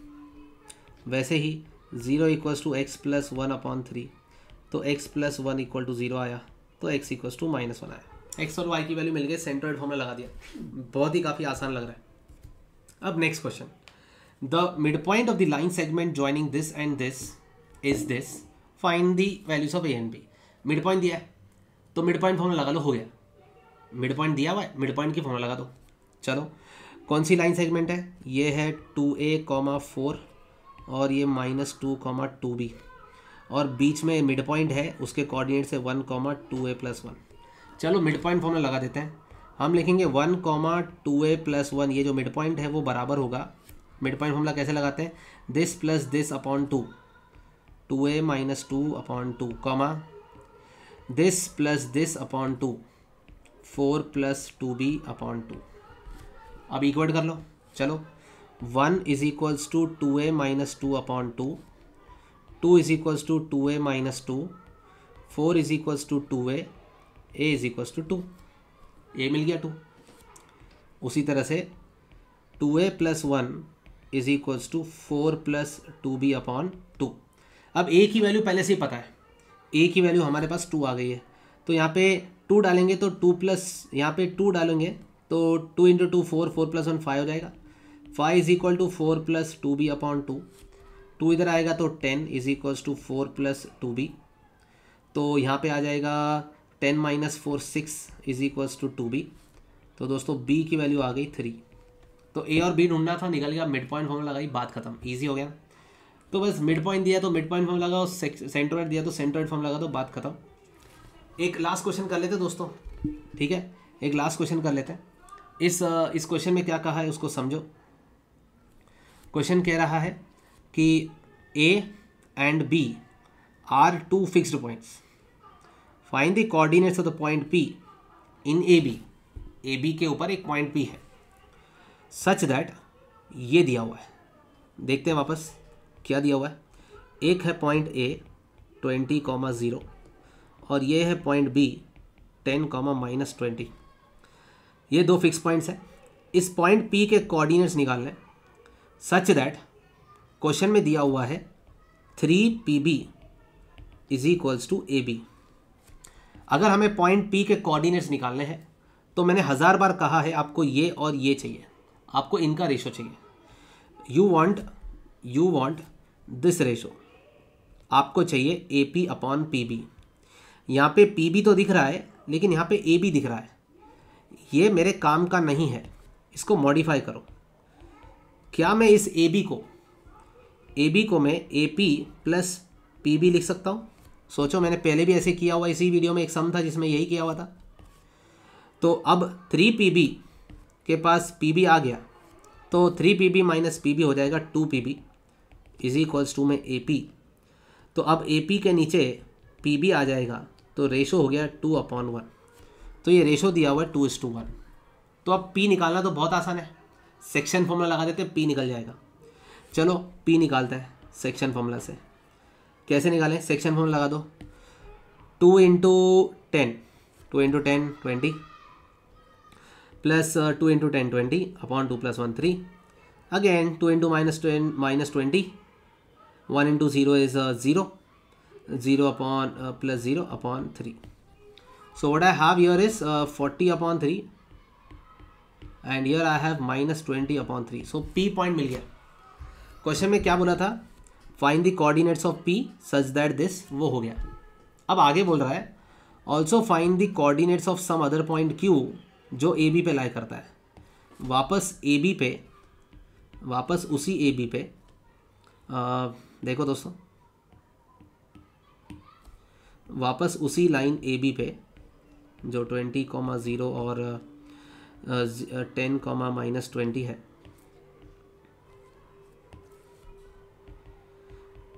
वैसे ही 0 equals to x plus 1 upon 3, तो x प्लस 1 इक्वल टू 0 आया, तो x इक्वल्स टू -1 आया। x और y की वैल्यू मिल गई, सेंट्रोइड फॉर्मूला लगा दिया। बहुत ही काफ़ी आसान लग रहा है। अब next question, the mid point of the line segment joining this and this is this, find the values of a and b। Mid point दिया है तो मिड पॉइंट फॉर्मूला लगा लो, हो गया। मिड पॉइंट दिया हुआ है, मिड पॉइंट की फॉर्मूला लगा दो। चलो कौन सी लाइन सेगमेंट है? ये है 2a, 4 और ये -2, 2b और बीच में मिड पॉइंट है, उसके कोऑर्डिनेट्स है 1, 2a + 1। चलो मिड पॉइंट फॉर्मूला लगा देते हैं। हम लिखेंगे 1,2a+1, ये जो मिड पॉइंट है वो बराबर होगा, मिड पॉइंट फॉर्मूला कैसे लगाते हैं, this plus this upon 2, 2a minus 2 upon 2, comma this plus this upon 2, 4 plus 2b upon 2। अब इक्वेट कर लो, चलो 1 is equals to 2a minus 2 upon 2, 2 is equals to 2a minus 2, 4 is equals to 2a, a is equals to 2, a मिल गया 2। उसी तरह से 2a plus 1 is equals to 4 plus 2b upon 2। अब a की वैल्यू पहले से ही पता है, a की वैल्यू हमारे पास 2 आ गई है, तो यहाँ पे 2 डालेंगे तो 2 प्लस, यहाँ पे 2 डालेंगे तो 2 इंटू 2 4, 4 प्लस 1 5 हो जाएगा, 5 is equal to 4 plus 2b upon 2, 2 इधर आएगा तो 10 is equals to 4 plus 2b, तो यहाँ पे आ जाएगा 10 minus 4 6 is equals to 2b। तो दोस्तों b की वैल्यू आ गई 3। तो a और b ढूंढना था, निकल गया, मिड पॉइंट फॉर्मूला लगाई, बात खत्म, इजी हो गया। तो बस मिड पॉइंट दिया तो मिड पॉइंट फॉर्मूला लगाओ, सेंट्रोइड दिया तो सेंट्रोइड फॉर्मूला लगा दो, बात खत्म। एक लास्ट क्वेश्चन कर लेते हैं दोस्तों, ठीक है, एक लास्ट क्वेश्चन कर लेते हैं। इस क्वेश्चन में क्या कहा है उसको समझो। क्वेश्चन कह रहा है कि a and b are two fixed points, find the coordinates of the point p in A B के ऊपर एक पॉइंट p है, सच दैट, ये दिया हुआ है, देखते हैं वापस क्या दिया हुआ है। एक है पॉइंट a 20,0 और ये है पॉइंट b 10,-20। ये दो फिक्स पॉइंट्स हैं। इस पॉइंट p के कोऑर्डिनेट्स निकालने, सच दैट क्वेश्चन में दिया हुआ है 3pb is equals to ab। अगर हमें पॉइंट p के कोऑर्डिनेट्स निकालने हैं तो मैंने 1000 बार कहा है आपको ये और ये चाहिए, आपको इनका रेशो चाहिए। यू वांट दिस रेशो, आपको चाहिए AP अपॉन PB। यहाँ पे PB तो दिख रहा है लेकिन यहाँ पे AB दिख रहा है, ये मेरे काम का नहीं है, इसको मॉडिफाई करो। क्या मैं इस AB को मैं AP प्लस PB लिख सकता हूँ? सोचो, मैंने पहले भी ऐसे किया हुआ, इसी वीडियो में एक सम था जिसमें यही किया हुआ था। तो अब 3pb के पास pb आ गया, तो 3pb माइनस pb हो जाएगा 2pb इज इक्वल्स टू में AP। तो अब AP के नीचे pb आ जाएगा, तो रेशो हो गया 2/1। तो ये रेशो दिया हुआ है 2:1। तो अब P निकालना तो बहुत आसान है, सेक्शन फॉर्मूला लगा देते हैं, P निकल जाएगा। चलो P निकालते हैं सेक्शन फॉर्मूला से। कैसे निकालें? सेक्शन फॉर्मूला लगा दो, 2 into 10 20 plus 2 into 10 20 upon 2 plus 1 3, again 2 into minus 20, 1 into 0 is 0, 0 upon plus 0 upon 3। So what I have here is 40 upon 3 and here I have minus 20 upon 3। So P point मिल गया। Question में क्या बोला था? Find the coordinates of P such that this, वो हो गया। अब आगे बोल रहा है also find the coordinates of some other point Q जो AB पे लाई करता है। वापस उसी AB पे देखो दोस्तों, वापस उसी लाइन AB पे जो 20,0 और 10,-20 है,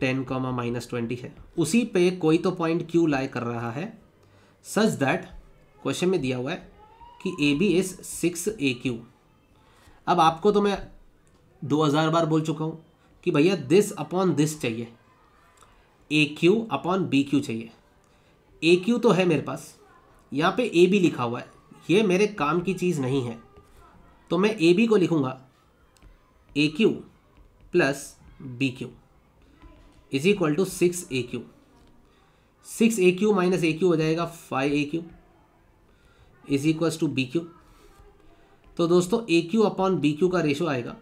10,-20 है, उसी पे कोई तो पॉइंट Q लाई कर रहा है, सच दैट क्वेश्चन में दिया हुआ है कि AB इज 6AQ। अब आपको तो मैं 2000 बार बोल चुका हूँ कि भैया दिस अपॉन दिस चाहिए, AQ अपॉन BQ चाहिए। AQ तो है मेरे पास, यहाँ पे AB लिखा हुआ है, ये मेरे काम की चीज़ नहीं है, तो मैं AB को लिखूँगा AQ plus BQ is equal to 6AQ। 6AQ minus AQ हो जाएगा 5AQ is equals to BQ। तो दोस्तों AQ अपॉन BQ का रेशो आएगा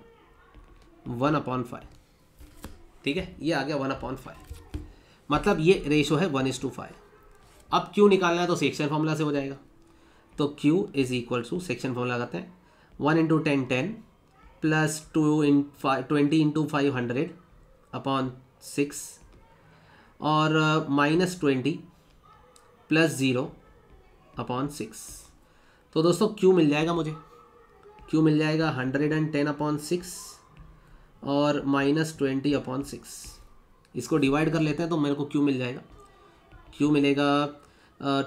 1/5, ठीक है, ये आ गया 1/5, मतलब ये रेशो है 1:5। अब Q निकालना है तो सेक्शन फॉर्मूला से हो जाएगा, तो Q is equal to, section formula लगाते हैं, 1 इंटू 10 10 प्लस 20 इंटू 500 अपॉन 6 और माइनस 20 प्लस 0 अपॉन 6। तो दोस्तों क्यू मिल जाएगा मुझे, क्यू मिल जाएगा 110/6 और -20/6। इसको डिवाइड कर लेते हैं तो मेरे को क्यू मिल जाएगा, क्यू मिलेगा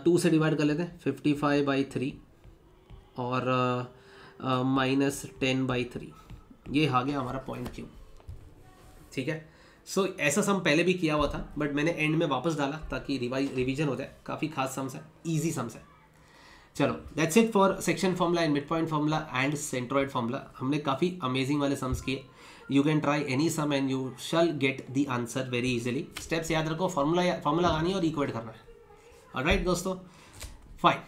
2 से डिवाइड कर लेते हैं 55/3 और -10/3। ये आ गया हमारा पॉइंट क्यू। ठीक है, सो ऐसा सम पहले भी किया हुआ था बट मैंने एंड में वापस डाला ताकि रिवीजन हो जाए। काफ़ी खास सम्स है, ईजी सम्स है। चलो that's it for section formula and mid point formula and centroid formula. हमने काफ़ी अमेजिंग वाले सम्स किए। You can try any sum and you shall get the answer very easily. Steps याद रखो, formula लगानी है और इक्वेट करना है। ऑलराइट दोस्तों, फाइन।